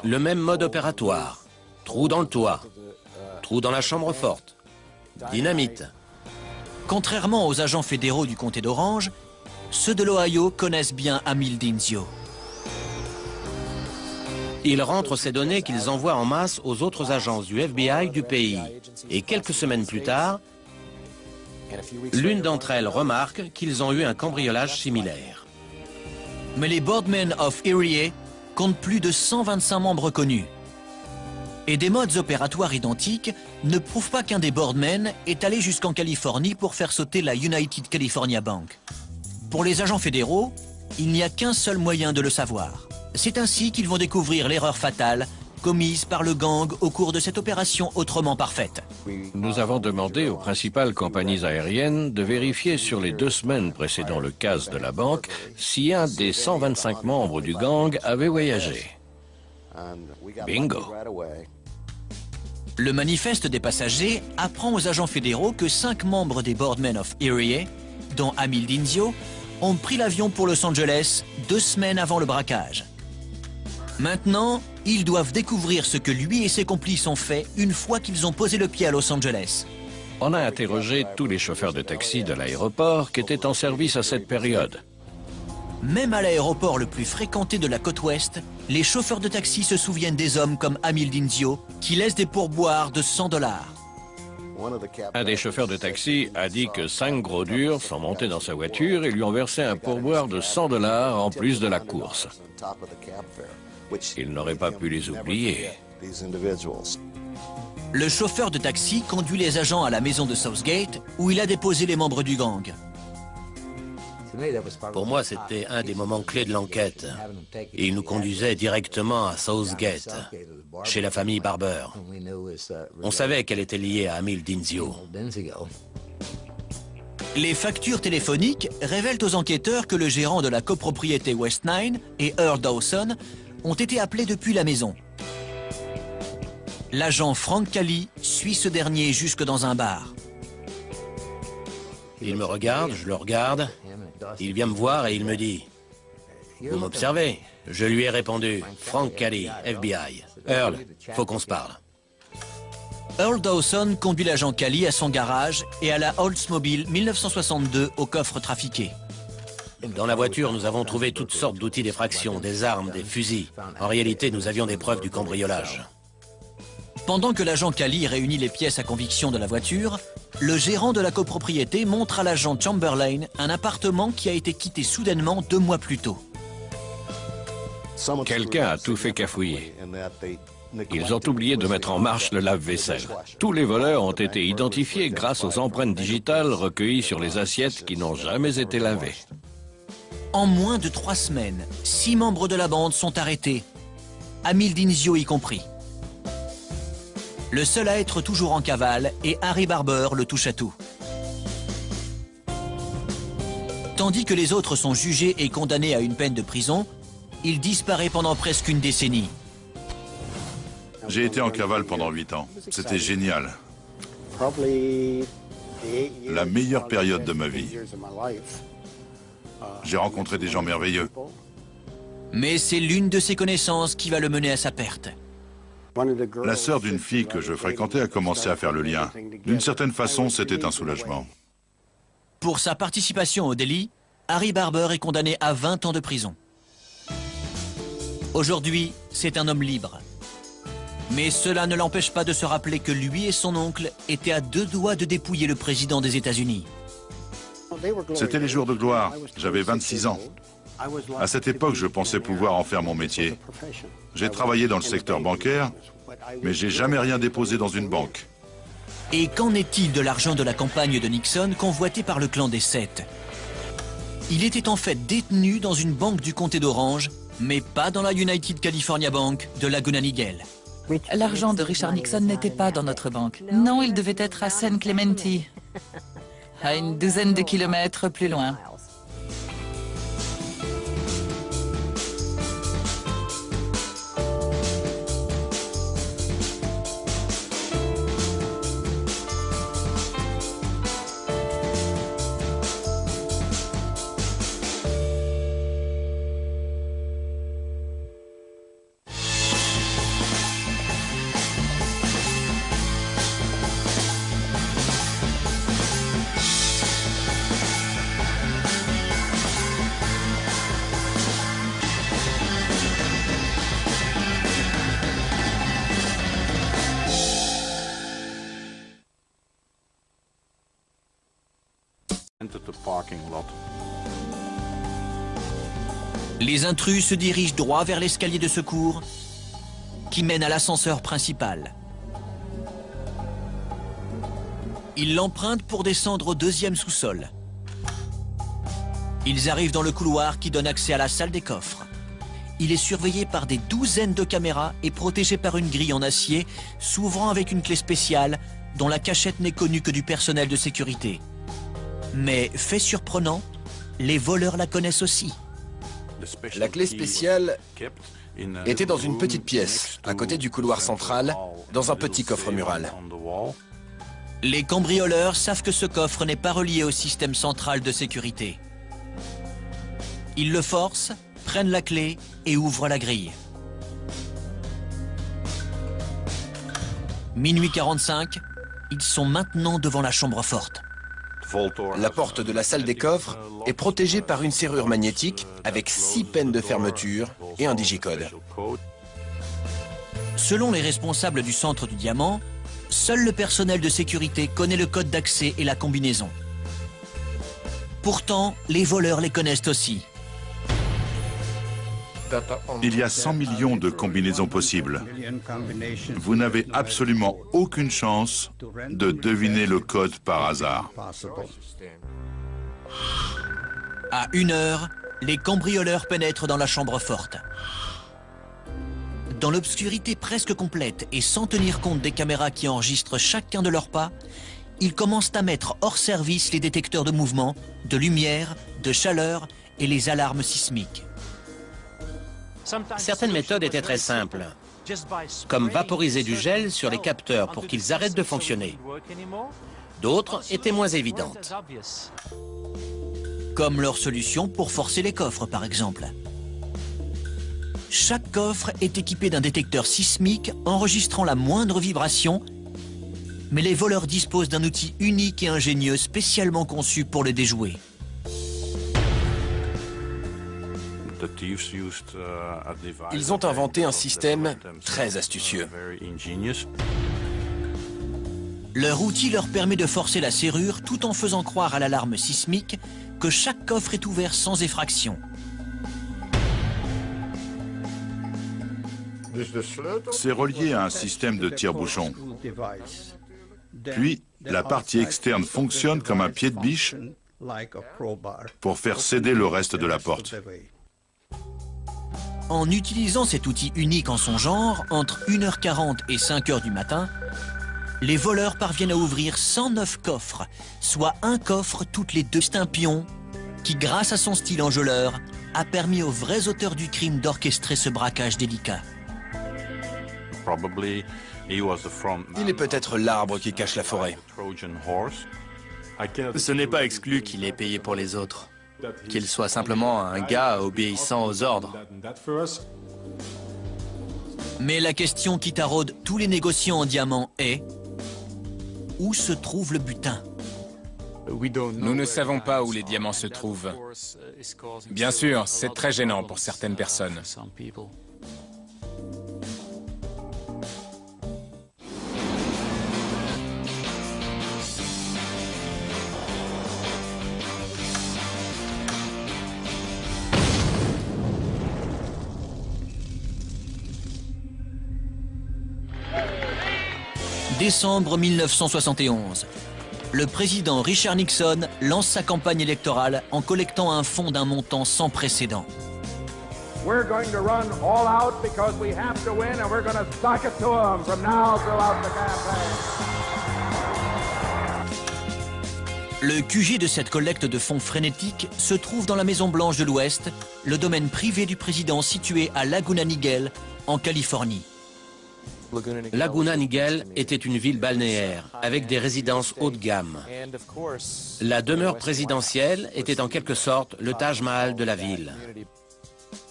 Le même mode opératoire. Trou dans le toit. Trou dans la chambre forte. Dynamite. Contrairement aux agents fédéraux du comté d'Orange, ceux de l'Ohio connaissent bien Amil Dinzio. Ils rentrent ces données qu'ils envoient en masse aux autres agences du FBI du pays. Et quelques semaines plus tard, l'une d'entre elles remarque qu'ils ont eu un cambriolage similaire. Mais les Boardmen of Erie comptent plus de 125 membres connus. Et des modes opératoires identiques ne prouvent pas qu'un des Boardmen est allé jusqu'en Californie pour faire sauter la United California Bank. Pour les agents fédéraux, il n'y a qu'un seul moyen de le savoir. C'est ainsi qu'ils vont découvrir l'erreur fatale commise par le gang au cours de cette opération autrement parfaite. Nous avons demandé aux principales compagnies aériennes de vérifier sur les 2 semaines précédant le casse de la banque si un des 125 membres du gang avait voyagé. Bingo! Le manifeste des passagers apprend aux agents fédéraux que 5 membres des Boardmen of Erie, dont Amil Dinzio, ont pris l'avion pour Los Angeles 2 semaines avant le braquage. Maintenant, ils doivent découvrir ce que lui et ses complices ont fait une fois qu'ils ont posé le pied à Los Angeles. On a interrogé tous les chauffeurs de taxi de l'aéroport qui étaient en service à cette période. Même à l'aéroport le plus fréquenté de la côte ouest, les chauffeurs de taxi se souviennent des hommes comme Amil Dinzio qui laissent des pourboires de $100. Un des chauffeurs de taxi a dit que 5 gros durs sont montés dans sa voiture et lui ont versé un pourboire de $100 en plus de la course. Il n'aurait pas pu les oublier. Le chauffeur de taxi conduit les agents à la maison de Southgate où il a déposé les membres du gang. Pour moi, c'était un des moments clés de l'enquête. Et il nous conduisait directement à Southgate, chez la famille Barber. On savait qu'elle était liée à Amil Dinzio. Les factures téléphoniques révèlent aux enquêteurs que le gérant de la copropriété West Nine et Earl Dawson ont été appelés depuis la maison. L'agent Frank Cali suit ce dernier jusque dans un bar. Il me regarde, je le regarde. Il vient me voir et il me dit « Vous m'observez ?» Je lui ai répondu « Frank Cali, FBI. Earl, faut qu'on se parle. » Earl Dawson conduit l'agent Cali à son garage et à la Oldsmobile 1962 au coffre trafiqué. Dans la voiture, nous avons trouvé toutes sortes d'outils d'effraction, des armes, des fusils. En réalité, nous avions des preuves du cambriolage. Pendant que l'agent Cali réunit les pièces à conviction de la voiture, le gérant de la copropriété montre à l'agent Chamberlain un appartement qui a été quitté soudainement 2 mois plus tôt. Quelqu'un a tout fait cafouiller. Ils ont oublié de mettre en marche le lave-vaisselle. Tous les voleurs ont été identifiés grâce aux empreintes digitales recueillies sur les assiettes qui n'ont jamais été lavées. En moins de 3 semaines, 6 membres de la bande sont arrêtés, Amil Dinzio y compris. Le seul à être toujours en cavale est Harry Barber, le touche-à-tout. Tandis que les autres sont jugés et condamnés à une peine de prison, il disparaît pendant presque une décennie. J'ai été en cavale pendant 8 ans. C'était génial. La meilleure période de ma vie. J'ai rencontré des gens merveilleux. Mais c'est l'une de ses connaissances qui va le mener à sa perte. La sœur d'une fille que je fréquentais a commencé à faire le lien. D'une certaine façon, c'était un soulagement. Pour sa participation au délit, Harry Barber est condamné à 20 ans de prison. Aujourd'hui, c'est un homme libre. Mais cela ne l'empêche pas de se rappeler que lui et son oncle étaient à 2 doigts de dépouiller le président des États-Unis. C'était les jours de gloire. J'avais 26 ans. À cette époque, je pensais pouvoir en faire mon métier. J'ai travaillé dans le secteur bancaire, mais j'ai jamais rien déposé dans une banque. Et qu'en est-il de l'argent de la campagne de Nixon convoité par le clan des 7? Il était en fait détenu dans une banque du comté d'Orange, mais pas dans la United California Bank de Laguna Niguel. L'argent de Richard Nixon n'était pas dans notre banque. Non, il devait être à San Clemente, à une douzaine de kilomètres plus loin. Les intrus se dirigent droit vers l'escalier de secours qui mène à l'ascenseur principal. Ils l'empruntent pour descendre au 2e sous-sol. Ils arrivent dans le couloir qui donne accès à la salle des coffres. Il est surveillé par des douzaines de caméras et protégé par une grille en acier, s'ouvrant avec une clé spéciale dont la cachette n'est connue que du personnel de sécurité. Mais, fait surprenant, les voleurs la connaissent aussi. La clé spéciale était dans une petite pièce, à côté du couloir central, dans un petit coffre mural. Les cambrioleurs savent que ce coffre n'est pas relié au système central de sécurité. Ils le forcent, prennent la clé et ouvrent la grille. Minuit 45, ils sont maintenant devant la chambre forte. La porte de la salle des coffres est protégée par une serrure magnétique avec 6 peines de fermeture et un digicode. Selon les responsables du centre du diamant, seul le personnel de sécurité connaît le code d'accès et la combinaison. Pourtant, les voleurs les connaissent aussi. Il y a 100 millions de combinaisons possibles. Vous n'avez absolument aucune chance de deviner le code par hasard. À 1 heure, les cambrioleurs pénètrent dans la chambre forte. Dans l'obscurité presque complète et sans tenir compte des caméras qui enregistrent chacun de leurs pas, ils commencent à mettre hors service les détecteurs de mouvement, de lumière, de chaleur et les alarmes sismiques. Certaines méthodes étaient très simples, comme vaporiser du gel sur les capteurs pour qu'ils arrêtent de fonctionner. D'autres étaient moins évidentes. Comme leur solution pour forcer les coffres, par exemple. Chaque coffre est équipé d'un détecteur sismique enregistrant la moindre vibration, mais les voleurs disposent d'un outil unique et ingénieux spécialement conçu pour le déjouer. Ils ont inventé un système très astucieux. Leur outil leur permet de forcer la serrure tout en faisant croire à l'alarme sismique que chaque coffre est ouvert sans effraction. C'est relié à un système de tire-bouchon. Puis, la partie externe fonctionne comme un pied de biche pour faire céder le reste de la porte. En utilisant cet outil unique en son genre, entre 1h40 et 5h du matin, les voleurs parviennent à ouvrir 109 coffres, soit un coffre toutes les 2. C'est un pion qui, grâce à son style enjôleur, a permis aux vrais auteurs du crime d'orchestrer ce braquage délicat. Il est peut-être l'arbre qui cache la forêt. Ce n'est pas exclu qu'il ait payé pour les autres. Qu'il soit simplement un gars obéissant aux ordres. Mais la question qui taraude tous les négociants en diamants est: où se trouve le butin? Nous ne savons pas où les diamants se trouvent. Bien sûr, c'est très gênant pour certaines personnes. Décembre 1971. Le président Richard Nixon lance sa campagne électorale en collectant un fonds d'un montant sans précédent. We're going to run all out because we have to win and we're going to sock it to them from now throughout the campaign. Le QG de cette collecte de fonds frénétique se trouve dans la Maison-Blanche de l'Ouest, le domaine privé du président situé à Laguna Niguel, en Californie. Laguna Niguel était une ville balnéaire avec des résidences haut de gamme. La demeure présidentielle était en quelque sorte le Taj Mahal de la ville.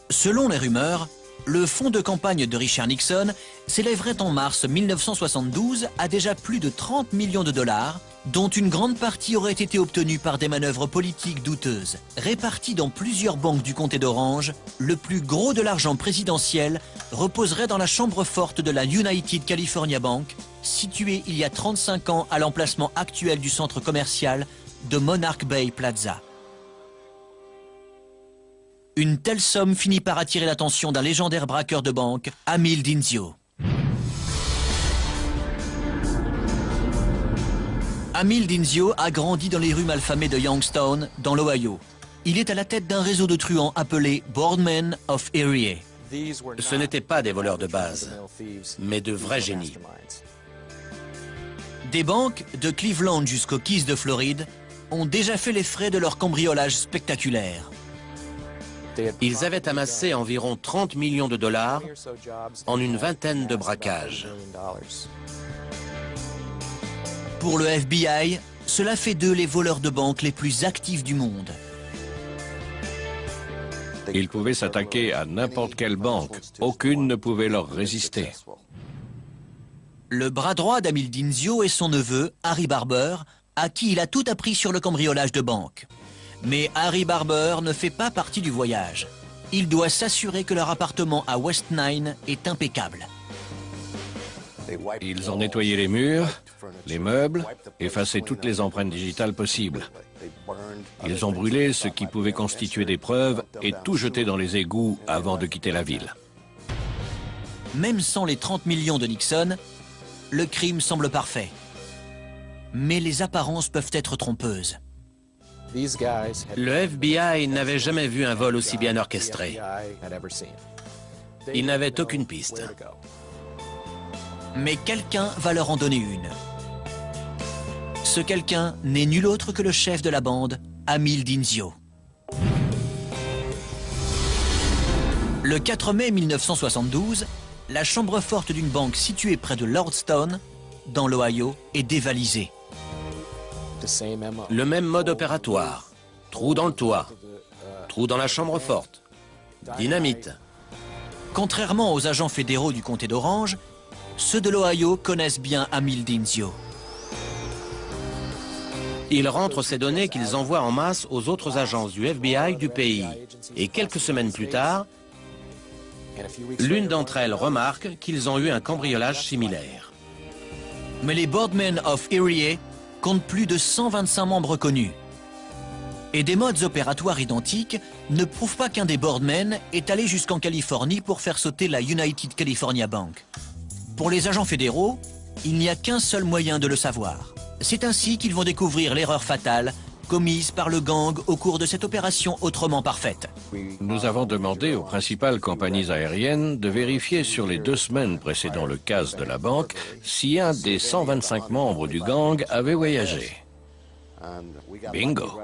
Selon les rumeurs, le fonds de campagne de Richard Nixon s'élèverait en mars 1972 à déjà plus de 30 millions de dollars, dont une grande partie aurait été obtenue par des manœuvres politiques douteuses. Réparties dans plusieurs banques du comté d'Orange, le plus gros de l'argent présidentiel reposerait dans la chambre forte de la United California Bank, située il y a 35 ans à l'emplacement actuel du centre commercial de Monarch Bay Plaza. Une telle somme finit par attirer l'attention d'un légendaire braqueur de banque, Amil Dinzio. Amil Dinzio a grandi dans les rues malfamées de Youngstown, dans l'Ohio. Il est à la tête d'un réseau de truands appelé Boardmen of Erie. Ce n'étaient pas des voleurs de base, mais de vrais génies. Des banques, de Cleveland jusqu'aux Keys de Floride, ont déjà fait les frais de leur cambriolage spectaculaire. Ils avaient amassé environ 30 millions de dollars en une vingtaine de braquages. Pour le FBI, cela fait d'eux les voleurs de banque les plus actifs du monde. Ils pouvaient s'attaquer à n'importe quelle banque. Aucune ne pouvait leur résister. Le bras droit d'Amil Dinzio est son neveu, Harry Barber, à qui il a tout appris sur le cambriolage de banque. Mais Harry Barber ne fait pas partie du voyage. Il doit s'assurer que leur appartement à West Nine est impeccable. Ils ont nettoyé les murs, les meubles, effacé toutes les empreintes digitales possibles. Ils ont brûlé ce qui pouvait constituer des preuves et tout jeté dans les égouts avant de quitter la ville. Même sans les 30 millions de Nixon, le crime semble parfait. Mais les apparences peuvent être trompeuses. Le FBI n'avait jamais vu un vol aussi bien orchestré. Ils n'avaient aucune piste. Mais quelqu'un va leur en donner une. Ce quelqu'un n'est nul autre que le chef de la bande, Amil Dinzio. Le 4 mai 1972, la chambre forte d'une banque située près de Lordstown, dans l'Ohio, est dévalisée. Le même mode opératoire. Trou dans le toit. Trou dans la chambre forte. Dynamite. Contrairement aux agents fédéraux du comté d'Orange, ceux de l'Ohio connaissent bien Amil Dinzio. Ils rentrent ces données qu'ils envoient en masse aux autres agences du FBI du pays. Et quelques semaines plus tard, l'une d'entre elles remarque qu'ils ont eu un cambriolage similaire. Mais les Boardmen of Erie comptent plus de 125 membres connus. Et des modes opératoires identiques ne prouvent pas qu'un des Boardmen est allé jusqu'en Californie pour faire sauter la United California Bank. Pour les agents fédéraux, il n'y a qu'un seul moyen de le savoir. C'est ainsi qu'ils vont découvrir l'erreur fatale commise par le gang au cours de cette opération autrement parfaite. Nous avons demandé aux principales compagnies aériennes de vérifier sur les 2 semaines précédant le casse de la banque si un des 125 membres du gang avait voyagé. Bingo!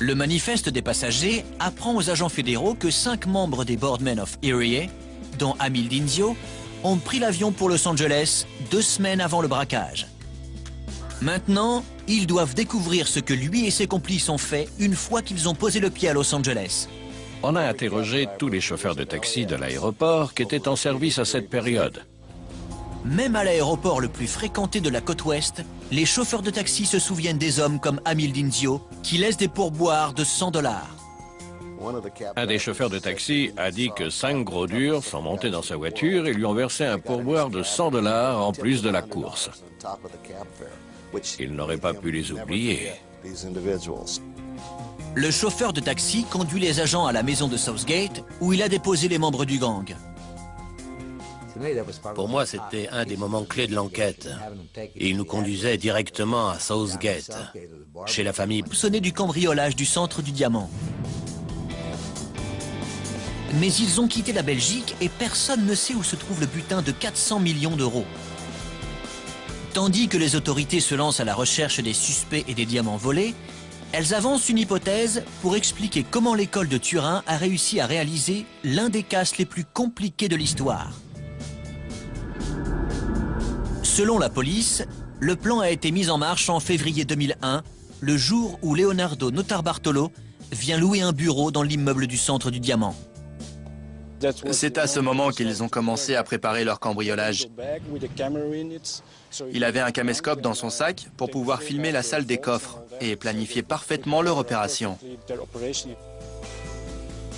Le manifeste des passagers apprend aux agents fédéraux que 5 membres des Boardmen of Erie, dont Amil Dinzio, ont pris l'avion pour Los Angeles 2 semaines avant le braquage. Maintenant, ils doivent découvrir ce que lui et ses complices ont fait une fois qu'ils ont posé le pied à Los Angeles. On a interrogé tous les chauffeurs de taxi de l'aéroport qui étaient en service à cette période. Même à l'aéroport le plus fréquenté de la côte ouest, les chauffeurs de taxi se souviennent des hommes comme Amil Dinzio qui laissent des pourboires de $100. Un des chauffeurs de taxi a dit que 5 gros durs sont montés dans sa voiture et lui ont versé un pourboire de $100 en plus de la course. Il n'aurait pas pu les oublier. Le chauffeur de taxi conduit les agents à la maison de Southgate où il a déposé les membres du gang. Pour moi, c'était un des moments clés de l'enquête. Et il nous conduisait directement à Southgate, chez la famille soupçonnée du cambriolage du centre du diamant. Mais ils ont quitté la Belgique et personne ne sait où se trouve le butin de 400 millions d'euros. Tandis que les autorités se lancent à la recherche des suspects et des diamants volés, elles avancent une hypothèse pour expliquer comment l'école de Turin a réussi à réaliser l'un des casses les plus compliqués de l'histoire. Selon la police, le plan a été mis en marche en février 2001, le jour où Leonardo Notarbartolo vient louer un bureau dans l'immeuble du centre du diamant. C'est à ce moment qu'ils ont commencé à préparer leur cambriolage. Il avait un caméscope dans son sac pour pouvoir filmer la salle des coffres et planifier parfaitement leur opération.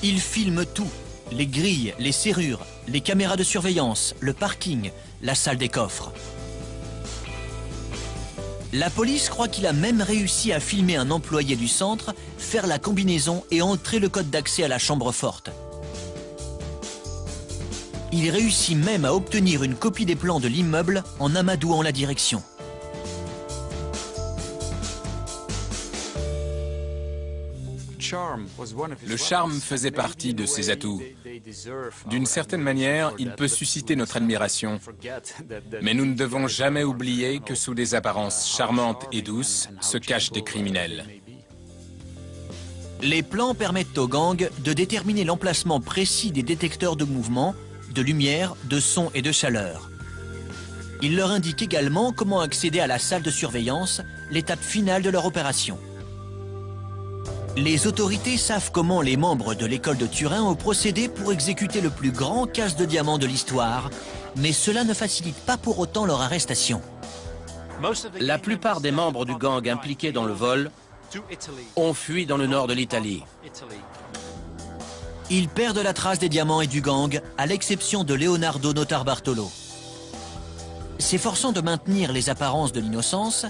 Ils filment tout, les grilles, les serrures, les caméras de surveillance, le parking, la salle des coffres. La police croit qu'il a même réussi à filmer un employé du centre, faire la combinaison et entrer le code d'accès à la chambre forte. Il réussit même à obtenir une copie des plans de l'immeuble en amadouant la direction. Le charme faisait partie de ses atouts. D'une certaine manière, il peut susciter notre admiration. Mais nous ne devons jamais oublier que sous des apparences charmantes et douces se cachent des criminels. Les plans permettent aux gangs de déterminer l'emplacement précis des détecteurs de mouvement, de lumière, de son et de chaleur. Ils leur indiquent également comment accéder à la salle de surveillance, l'étape finale de leur opération. Les autorités savent comment les membres de l'école de Turin ont procédé pour exécuter le plus grand casse de diamants de l'histoire, mais cela ne facilite pas pour autant leur arrestation. La plupart des membres du gang impliqués dans le vol ont fui dans le nord de l'Italie. Ils perdent la trace des diamants et du gang, à l'exception de Leonardo Notarbartolo. S'efforçant de maintenir les apparences de l'innocence,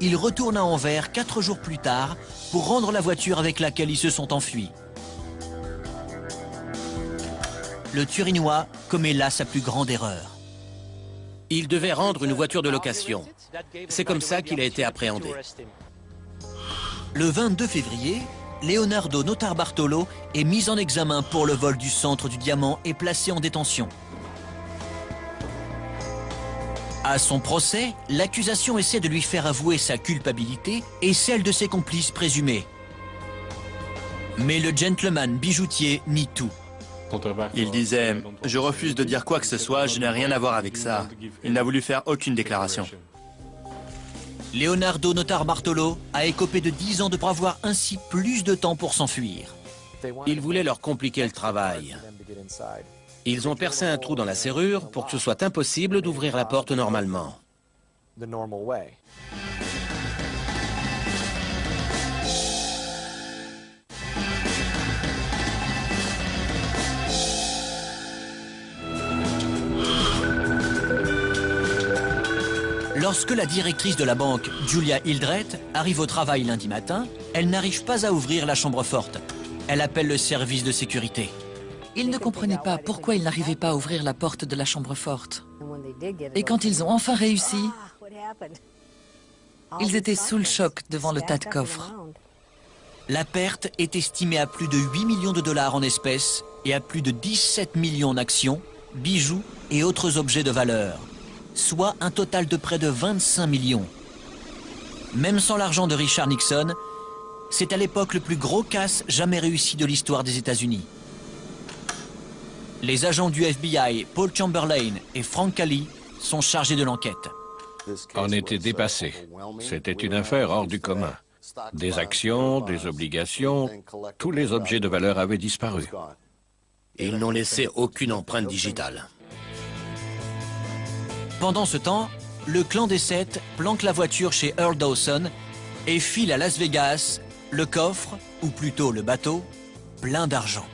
il retourne à Anvers 4 jours plus tard pour rendre la voiture avec laquelle ils se sont enfuis. Le Turinois commet là sa plus grande erreur. Il devait rendre une voiture de location. C'est comme ça qu'il a été appréhendé. Le 22 février, Leonardo Notarbartolo est mis en examen pour le vol du centre du diamant et placé en détention. À son procès, l'accusation essaie de lui faire avouer sa culpabilité et celle de ses complices présumés. Mais le gentleman bijoutier nie tout. Il disait « Je refuse de dire quoi que ce soit, je n'ai rien à voir avec ça ». Il n'a voulu faire aucune déclaration. Leonardo Notarbartolo a écopé de 10 ans de pour avoir ainsi plus de temps pour s'enfuir. Il voulait leur compliquer le travail. Ils ont percé un trou dans la serrure pour que ce soit impossible d'ouvrir la porte normalement. Lorsque la directrice de la banque, Julia Hildreth, arrive au travail lundi matin, elle n'arrive pas à ouvrir la chambre forte. Elle appelle le service de sécurité. Ils ne comprenaient pas pourquoi ils n'arrivaient pas à ouvrir la porte de la chambre forte. Et quand ils ont enfin réussi, ils étaient sous le choc devant le tas de coffres. La perte est estimée à plus de 8 millions de dollars en espèces et à plus de 17 millions d'actions, bijoux et autres objets de valeur, soit un total de près de 25 millions. Même sans l'argent de Richard Nixon, c'est à l'époque le plus gros casse jamais réussi de l'histoire des États-Unis. Les agents du FBI, Paul Chamberlain et Frank Cali, sont chargés de l'enquête. On était dépassés. C'était une affaire hors du commun. Des actions, des obligations, tous les objets de valeur avaient disparu. Ils n'ont laissé aucune empreinte digitale. Pendant ce temps, le clan des 7 planque la voiture chez Earl Dawson et file à Las Vegas le coffre, ou plutôt le bateau, plein d'argent.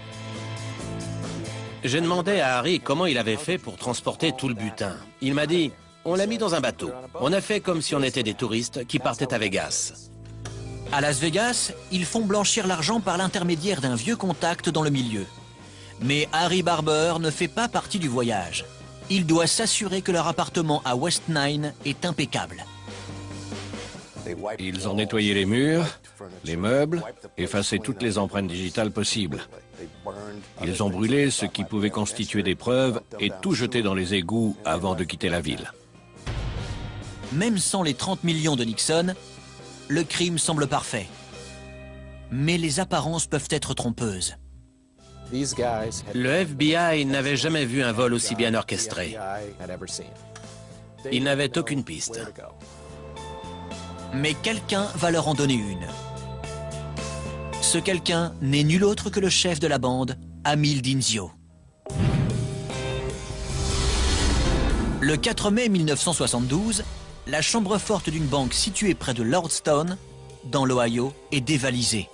J'ai demandé à Harry comment il avait fait pour transporter tout le butin. Il m'a dit, on l'a mis dans un bateau. On a fait comme si on était des touristes qui partaient à Vegas. À Las Vegas, ils font blanchir l'argent par l'intermédiaire d'un vieux contact dans le milieu. Mais Harry Barber ne fait pas partie du voyage. Il doit s'assurer que leur appartement à West Nine est impeccable. Ils ont nettoyé les murs, les meubles, effacé toutes les empreintes digitales possibles. Ils ont brûlé ce qui pouvait constituer des preuves et tout jeté dans les égouts avant de quitter la ville. Même sans les 30 millions de Nixon, le crime semble parfait. Mais les apparences peuvent être trompeuses. Le FBI n'avait jamais vu un vol aussi bien orchestré. Ils n'avaient aucune piste. Mais quelqu'un va leur en donner une. Ce quelqu'un n'est nul autre que le chef de la bande, Amil Dinzio. Le 4 mai 1972, la chambre forte d'une banque située près de Lordstown, dans l'Ohio, est dévalisée.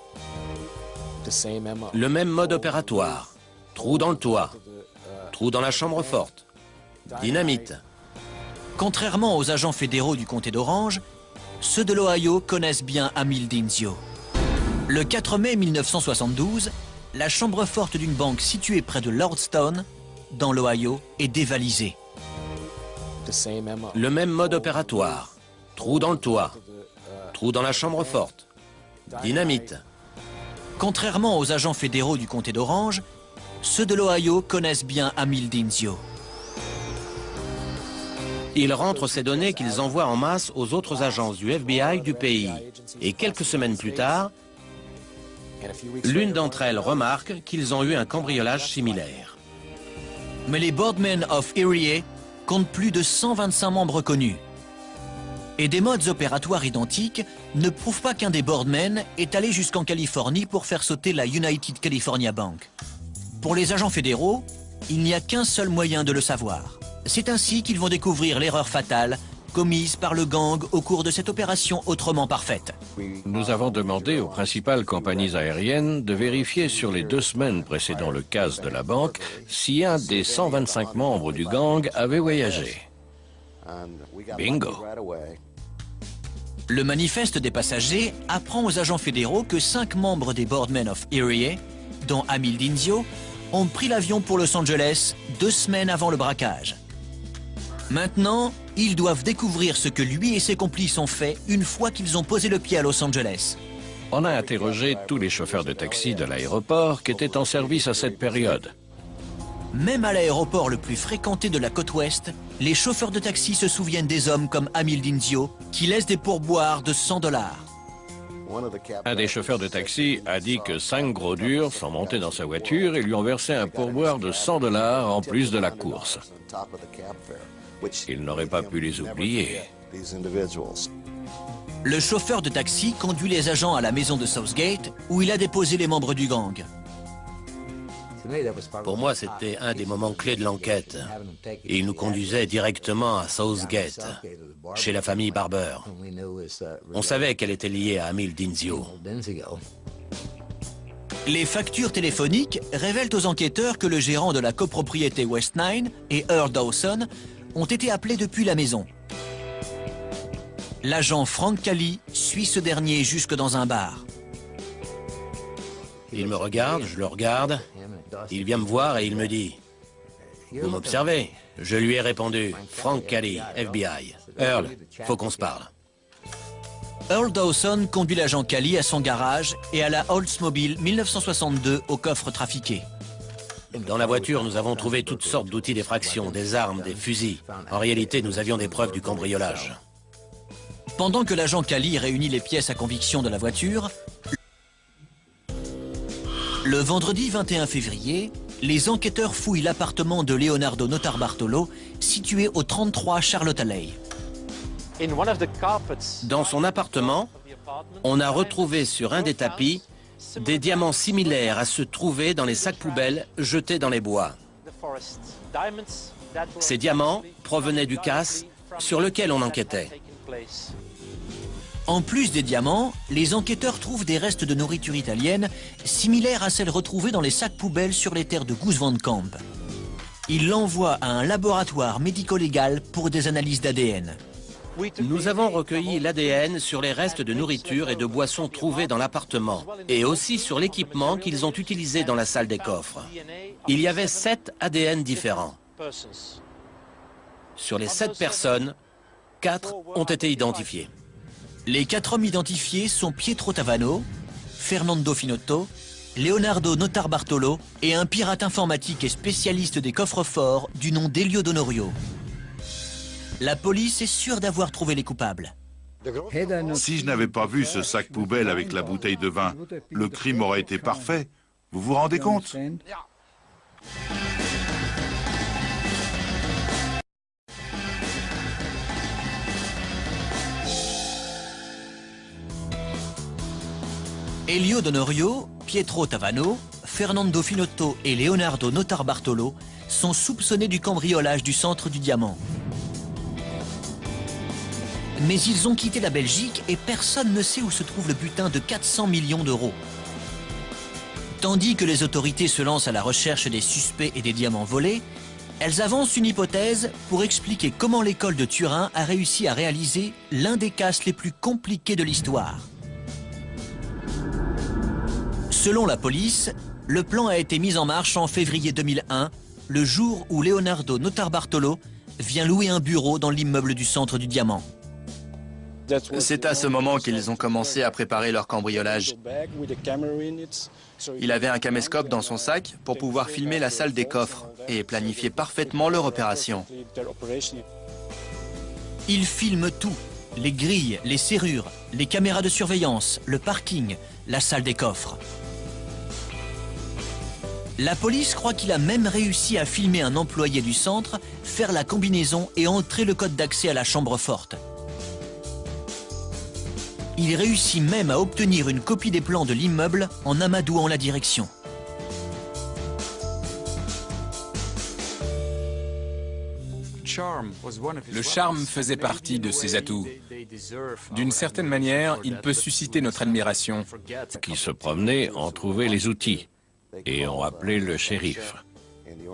Le même mode opératoire. Trou dans le toit. Trou dans la chambre forte. Dynamite. Contrairement aux agents fédéraux du comté d'Orange, ceux de l'Ohio connaissent bien Amil Dinzio. Le 4 mai 1972, la chambre forte d'une banque située près de Lordstown, dans l'Ohio, est dévalisée. Le même mode opératoire. Trou dans le toit. Trou dans la chambre forte. Dynamite. Contrairement aux agents fédéraux du comté d'Orange, ceux de l'Ohio connaissent bien Amil Dinzio. Ils rentrent ces données qu'ils envoient en masse aux autres agences du FBI du pays. Et quelques semaines plus tard, L'une d'entre elles remarque qu'ils ont eu un cambriolage similaire. Mais les Boardmen of Erie comptent plus de 125 membres connus. Et des modes opératoires identiques ne prouvent pas qu'un des Boardmen est allé jusqu'en Californie pour faire sauter la United California Bank. Pour les agents fédéraux, il n'y a qu'un seul moyen de le savoir. C'est ainsi qu'ils vont découvrir l'erreur fatale commise par le gang au cours de cette opération autrement parfaite. Nous avons demandé aux principales compagnies aériennes de vérifier sur les 2 semaines précédant le casse de la banque si un des 125 membres du gang avait voyagé. Bingo! Le manifeste des passagers apprend aux agents fédéraux que 5 membres des Boardmen of Erie, dont Amil Dinzio, ont pris l'avion pour Los Angeles 2 semaines avant le braquage. Maintenant, ils doivent découvrir ce que lui et ses complices ont fait une fois qu'ils ont posé le pied à Los Angeles. On a interrogé tous les chauffeurs de taxi de l'aéroport qui étaient en service à cette période. Même à l'aéroport le plus fréquenté de la côte ouest, les chauffeurs de taxi se souviennent des hommes comme Amil Dinzio qui laissent des pourboires de $100. Un des chauffeurs de taxi a dit que 5 gros durs sont montés dans sa voiture et lui ont versé un pourboire de $100 en plus de la course. Il n'aurait pas pu les oublier. Le chauffeur de taxi conduit les agents à la maison de Southgate où il a déposé les membres du gang. Pour moi, c'était un des moments clés de l'enquête. Il nous conduisait directement à Southgate, chez la famille Barber. On savait qu'elle était liée à Amil Dinzio. Les factures téléphoniques révèlent aux enquêteurs que le gérant de la copropriété West 9 et Earl Dawson ont été appelés depuis la maison. L'agent Frank Cali suit ce dernier jusque dans un bar. Il me regarde, je le regarde. Il vient me voir et il me dit « Vous m'observez ?» Je lui ai répondu « Frank Cali, FBI. Earl, faut qu'on se parle. » Earl Dawson conduit l'agent Cali à son garage et à la Oldsmobile 1962 au coffre trafiqué. Dans la voiture, nous avons trouvé toutes sortes d'outils d'effraction, des armes, des fusils. En réalité, nous avions des preuves du cambriolage. Pendant que l'agent Cali réunit les pièces à conviction de la voiture, le vendredi 21 février, les enquêteurs fouillent l'appartement de Leonardo Notarbartolo, situé au 33 Charlotte Alley. Dans son appartement, on a retrouvé sur un des tapis des diamants similaires à ceux trouvés dans les sacs poubelles jetés dans les bois. Ces diamants provenaient du casse sur lequel on enquêtait. En plus des diamants, les enquêteurs trouvent des restes de nourriture italienne similaires à celles retrouvées dans les sacs poubelles sur les terres de Goose Van Camp. Ils l'envoient à un laboratoire médico-légal pour des analyses d'ADN. Nous avons recueilli l'ADN sur les restes de nourriture et de boissons trouvés dans l'appartement et aussi sur l'équipement qu'ils ont utilisé dans la salle des coffres. Il y avait 7 ADN différents. Sur les 7 personnes, 4 ont été identifiés. Les 4 hommes identifiés sont Pietro Tavano, Fernando Finotto, Leonardo Notarbartolo et un pirate informatique et spécialiste des coffres-forts du nom d'Elio Donorio. La police est sûre d'avoir trouvé les coupables. Si je n'avais pas vu ce sac poubelle avec la bouteille de vin, le crime aurait été parfait. Vous vous rendez compte ? Elio Donorio, Pietro Tavano, Fernando Finotto et Leonardo Notarbartolo sont soupçonnés du cambriolage du centre du diamant. Mais ils ont quitté la Belgique et personne ne sait où se trouve le butin de 400 millions d'euros. Tandis que les autorités se lancent à la recherche des suspects et des diamants volés, elles avancent une hypothèse pour expliquer comment l'école de Turin a réussi à réaliser l'un des casses les plus compliqués de l'histoire. Selon la police, le plan a été mis en marche en février 2001, le jour où Leonardo Notarbartolo vient louer un bureau dans l'immeuble du centre du diamant. C'est à ce moment qu'ils ont commencé à préparer leur cambriolage. Il avait un caméscope dans son sac pour pouvoir filmer la salle des coffres et planifier parfaitement leur opération. Ils filment tout, les grilles, les serrures, les caméras de surveillance, le parking, la salle des coffres. La police croit qu'il a même réussi à filmer un employé du centre, faire la combinaison et entrer le code d'accès à la chambre forte. Il réussit même à obtenir une copie des plans de l'immeuble en amadouant la direction. Le charme faisait partie de ses atouts. D'une certaine manière, il peut susciter notre admiration. Qui se promenaient ont trouvé les outils et ont appelé le shérif.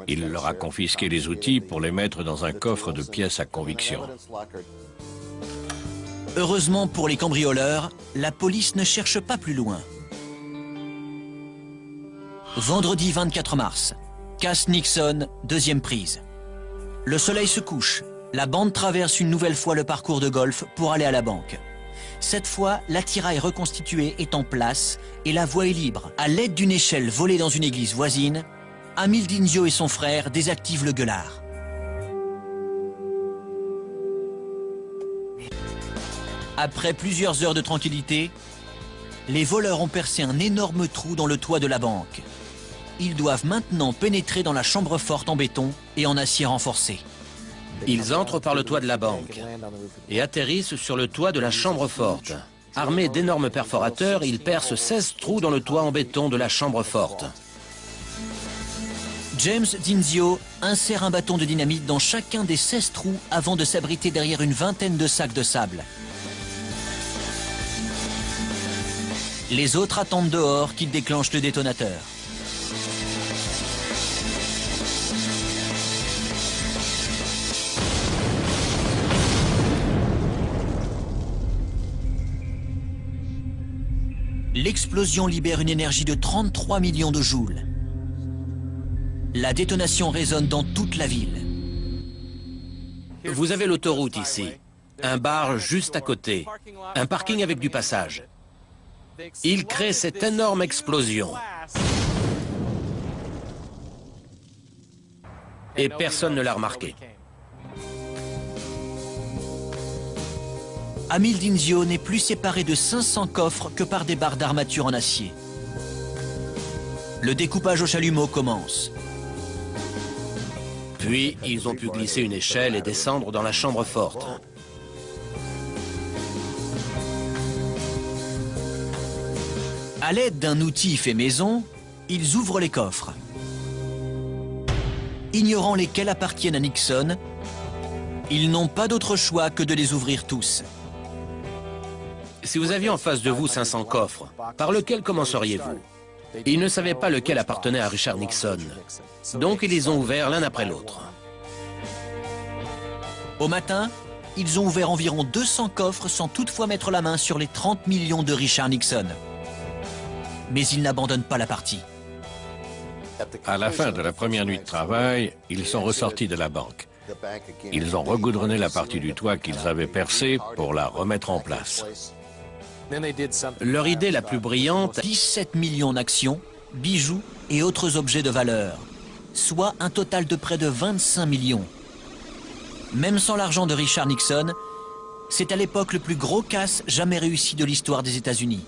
Il leur a confisqué les outils pour les mettre dans un coffre de pièces à conviction. Heureusement pour les cambrioleurs, la police ne cherche pas plus loin. Vendredi 24 mars, Cass Nixon, deuxième prise. Le soleil se couche. La bande traverse une nouvelle fois le parcours de golf pour aller à la banque. Cette fois, l'attirail reconstitué est en place et la voie est libre. À l'aide d'une échelle volée dans une église voisine, Amil Dinzio et son frère désactivent le gueulard. Après plusieurs heures de tranquillité, les voleurs ont percé un énorme trou dans le toit de la banque. Ils doivent maintenant pénétrer dans la chambre forte en béton et en acier renforcé. Ils entrent par le toit de la banque et atterrissent sur le toit de la chambre forte. Armés d'énormes perforateurs, ils percent 16 trous dans le toit en béton de la chambre forte. James Dinzio insère un bâton de dynamite dans chacun des 16 trous avant de s'abriter derrière une vingtaine de sacs de sable. Les autres attendent dehors qu'il déclenche le détonateur. L'explosion libère une énergie de 33 millions de joules. La détonation résonne dans toute la ville. Vous avez l'autoroute ici, un bar juste à côté, un parking avec du passage. Il crée cette énorme explosion. Et personne ne l'a remarqué. Amil Dinzio n'est plus séparé de 500 coffres que par des barres d'armature en acier. Le découpage au chalumeau commence. Puis, ils ont pu glisser une échelle et descendre dans la chambre forte. À l'aide d'un outil fait maison, ils ouvrent les coffres. Ignorant lesquels appartiennent à Nixon, ils n'ont pas d'autre choix que de les ouvrir tous. Si vous aviez en face de vous 500 coffres, par lequel commenceriez-vous? Ils ne savaient pas lequel appartenait à Richard Nixon. Donc ils les ont ouverts l'un après l'autre. Au matin, ils ont ouvert environ 200 coffres sans toutefois mettre la main sur les 30 millions de Richard Nixon. Mais ils n'abandonnent pas la partie. À la fin de la première nuit de travail, ils sont ressortis de la banque. Ils ont regoudronné la partie du toit qu'ils avaient percée pour la remettre en place. Leur idée la plus brillante, 17 millions d'actions, bijoux et autres objets de valeur, soit un total de près de 25 millions. Même sans l'argent de Richard Nixon, c'est à l'époque le plus gros casse jamais réussi de l'histoire des États-Unis.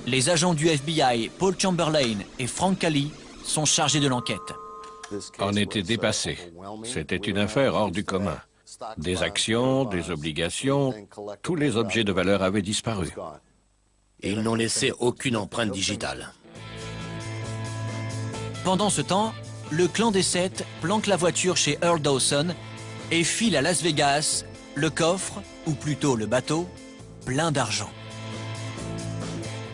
Les agents du FBI, Paul Chamberlain et Frank Cali, sont chargés de l'enquête. On était dépassé. C'était une affaire hors du commun. Des actions, des obligations, tous les objets de valeur avaient disparu. Ils n'ont laissé aucune empreinte digitale. Pendant ce temps, le clan des 7 planque la voiture chez Earl Dawson et file à Las Vegas le coffre, ou plutôt le bateau, plein d'argent.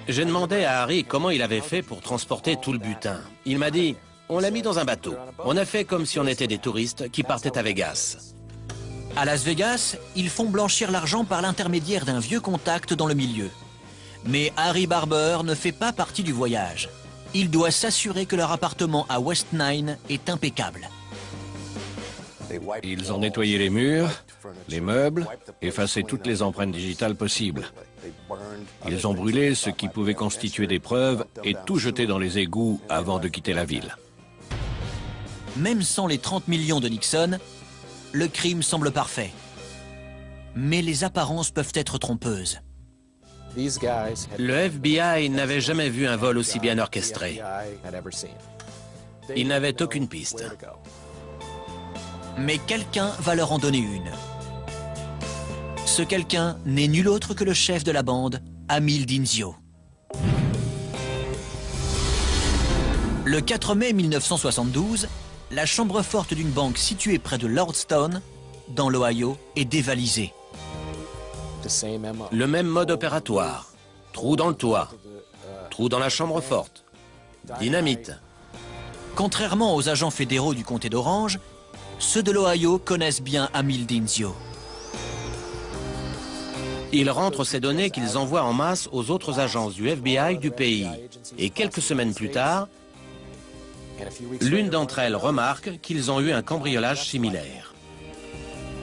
J'ai demandé à Harry comment il avait fait pour transporter tout le butin. Il m'a dit, on l'a mis dans un bateau. On a fait comme si on était des touristes qui partaient à Vegas. À Las Vegas, ils font blanchir l'argent par l'intermédiaire d'un vieux contact dans le milieu. Mais Harry Barber ne fait pas partie du voyage. Il doit s'assurer que leur appartement à West Nine est impeccable. Ils ont nettoyé les murs, les meubles, effacé toutes les empreintes digitales possibles. Ils ont brûlé ce qui pouvait constituer des preuves et tout jeté dans les égouts avant de quitter la ville. Même sans les 30 millions de Nixon, le crime semble parfait. Mais les apparences peuvent être trompeuses. Le FBI n'avait jamais vu un vol aussi bien orchestré. Il n'avait aucune piste. Mais quelqu'un va leur en donner une. Ce quelqu'un n'est nul autre que le chef de la bande, Amil Dinzio. Le 4 mai 1972, la chambre forte d'une banque située près de Lordstown, dans l'Ohio, est dévalisée. Le même mode opératoire. Trou dans le toit. Trou dans la chambre forte. Dynamite. Contrairement aux agents fédéraux du comté d'Orange, ceux de l'Ohio connaissent bien Amil Dinzio. Ils rentrent ces données qu'ils envoient en masse aux autres agences du FBI du pays. Et quelques semaines plus tard, l'une d'entre elles remarque qu'ils ont eu un cambriolage similaire.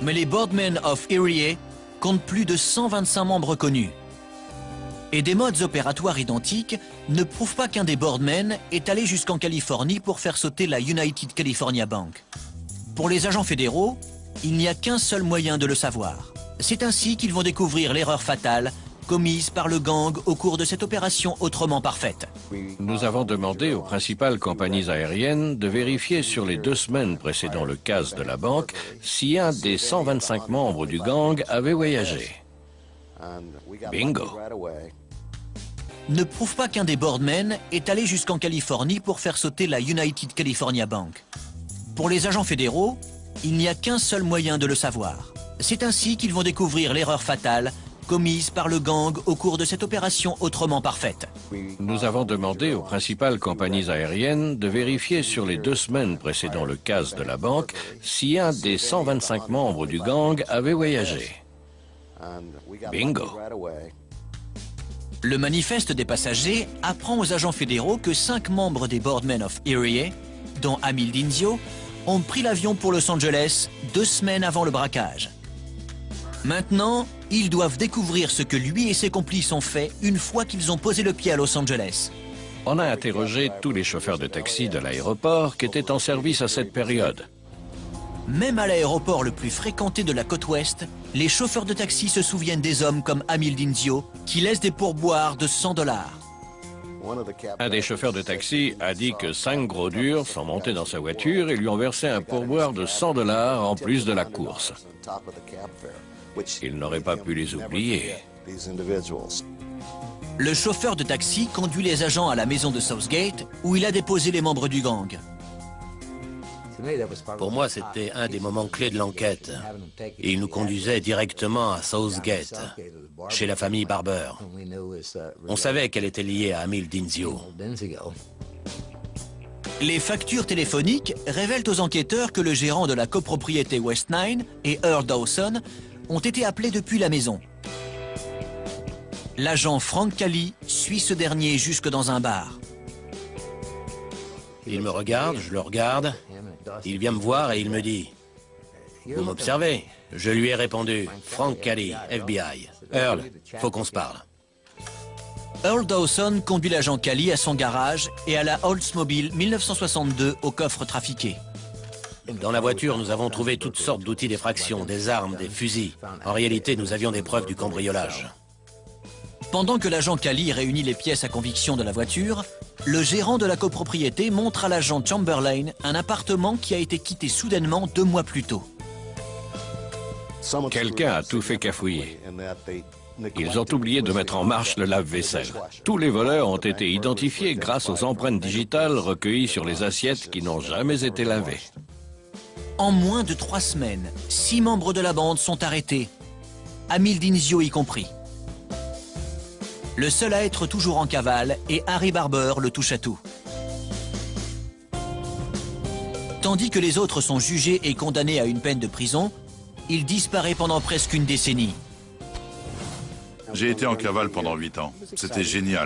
Mais les Boardmen of Erie comptent plus de 125 membres connus. Et des modes opératoires identiques ne prouvent pas qu'un des Boardmen est allé jusqu'en Californie pour faire sauter la United California Bank. Pour les agents fédéraux, il n'y a qu'un seul moyen de le savoir. C'est ainsi qu'ils vont découvrir l'erreur fatale commise par le gang au cours de cette opération autrement parfaite. Nous avons demandé aux principales compagnies aériennes de vérifier sur les 2 semaines précédant le casse de la banque si un des 125 membres du gang avait voyagé. Bingo! Ne prouve pas qu'un des Boardmen est allé jusqu'en Californie pour faire sauter la United California Bank. Pour les agents fédéraux, il n'y a qu'un seul moyen de le savoir. C'est ainsi qu'ils vont découvrir l'erreur fatale commise par le gang au cours de cette opération autrement parfaite. Nous avons demandé aux principales compagnies aériennes de vérifier sur les 2 semaines précédant le casse de la banque si un des 125 membres du gang avait voyagé. Bingo! Le manifeste des passagers apprend aux agents fédéraux que 5 membres des Boardmen of Erie, dont Amil Dinzio, ont pris l'avion pour Los Angeles 2 semaines avant le braquage. Maintenant, ils doivent découvrir ce que lui et ses complices ont fait une fois qu'ils ont posé le pied à Los Angeles. On a interrogé tous les chauffeurs de taxi de l'aéroport qui étaient en service à cette période. Même à l'aéroport le plus fréquenté de la côte ouest, les chauffeurs de taxi se souviennent des hommes comme Amil Dinzio qui laissent des pourboires de $100. Un des chauffeurs de taxi a dit que 5 gros durs sont montés dans sa voiture et lui ont versé un pourboire de $100 en plus de la course. Il n'aurait pas pu les oublier. Le chauffeur de taxi conduit les agents à la maison de Southgate où il a déposé les membres du gang. Pour moi, c'était un des moments clés de l'enquête. Et il nous conduisait directement à Southgate, chez la famille Barber. On savait qu'elle était liée à Amil Dinzio. Les factures téléphoniques révèlent aux enquêteurs que le gérant de la copropriété West 9 et Earl Dawson ont été appelés depuis la maison. L'agent Frank Cali suit ce dernier jusque dans un bar. Il me regarde, je le regarde. Il vient me voir et il me dit « Vous m'observez ?» Je lui ai répondu « Frank Cali, FBI. Earl, faut qu'on se parle. » Earl Dawson conduit l'agent Cali à son garage et à la Oldsmobile 1962 au coffre trafiqué. Dans la voiture, nous avons trouvé toutes sortes d'outils d'effraction, des armes, des fusils. En réalité, nous avions des preuves du cambriolage. Pendant que l'agent Cali réunit les pièces à conviction de la voiture, le gérant de la copropriété montre à l'agent Chamberlain un appartement qui a été quitté soudainement 2 mois plus tôt. Quelqu'un a tout fait cafouiller. Ils ont oublié de mettre en marche le lave-vaisselle. Tous les voleurs ont été identifiés grâce aux empreintes digitales recueillies sur les assiettes qui n'ont jamais été lavées. En moins de 3 semaines, 6 membres de la bande sont arrêtés, Amil Dinzio y compris. Le seul à être toujours en cavale est Harry Barber, le touche-à-tout. Tandis que les autres sont jugés et condamnés à une peine de prison, il disparaît pendant presque une décennie. J'ai été en cavale pendant 8 ans. C'était génial.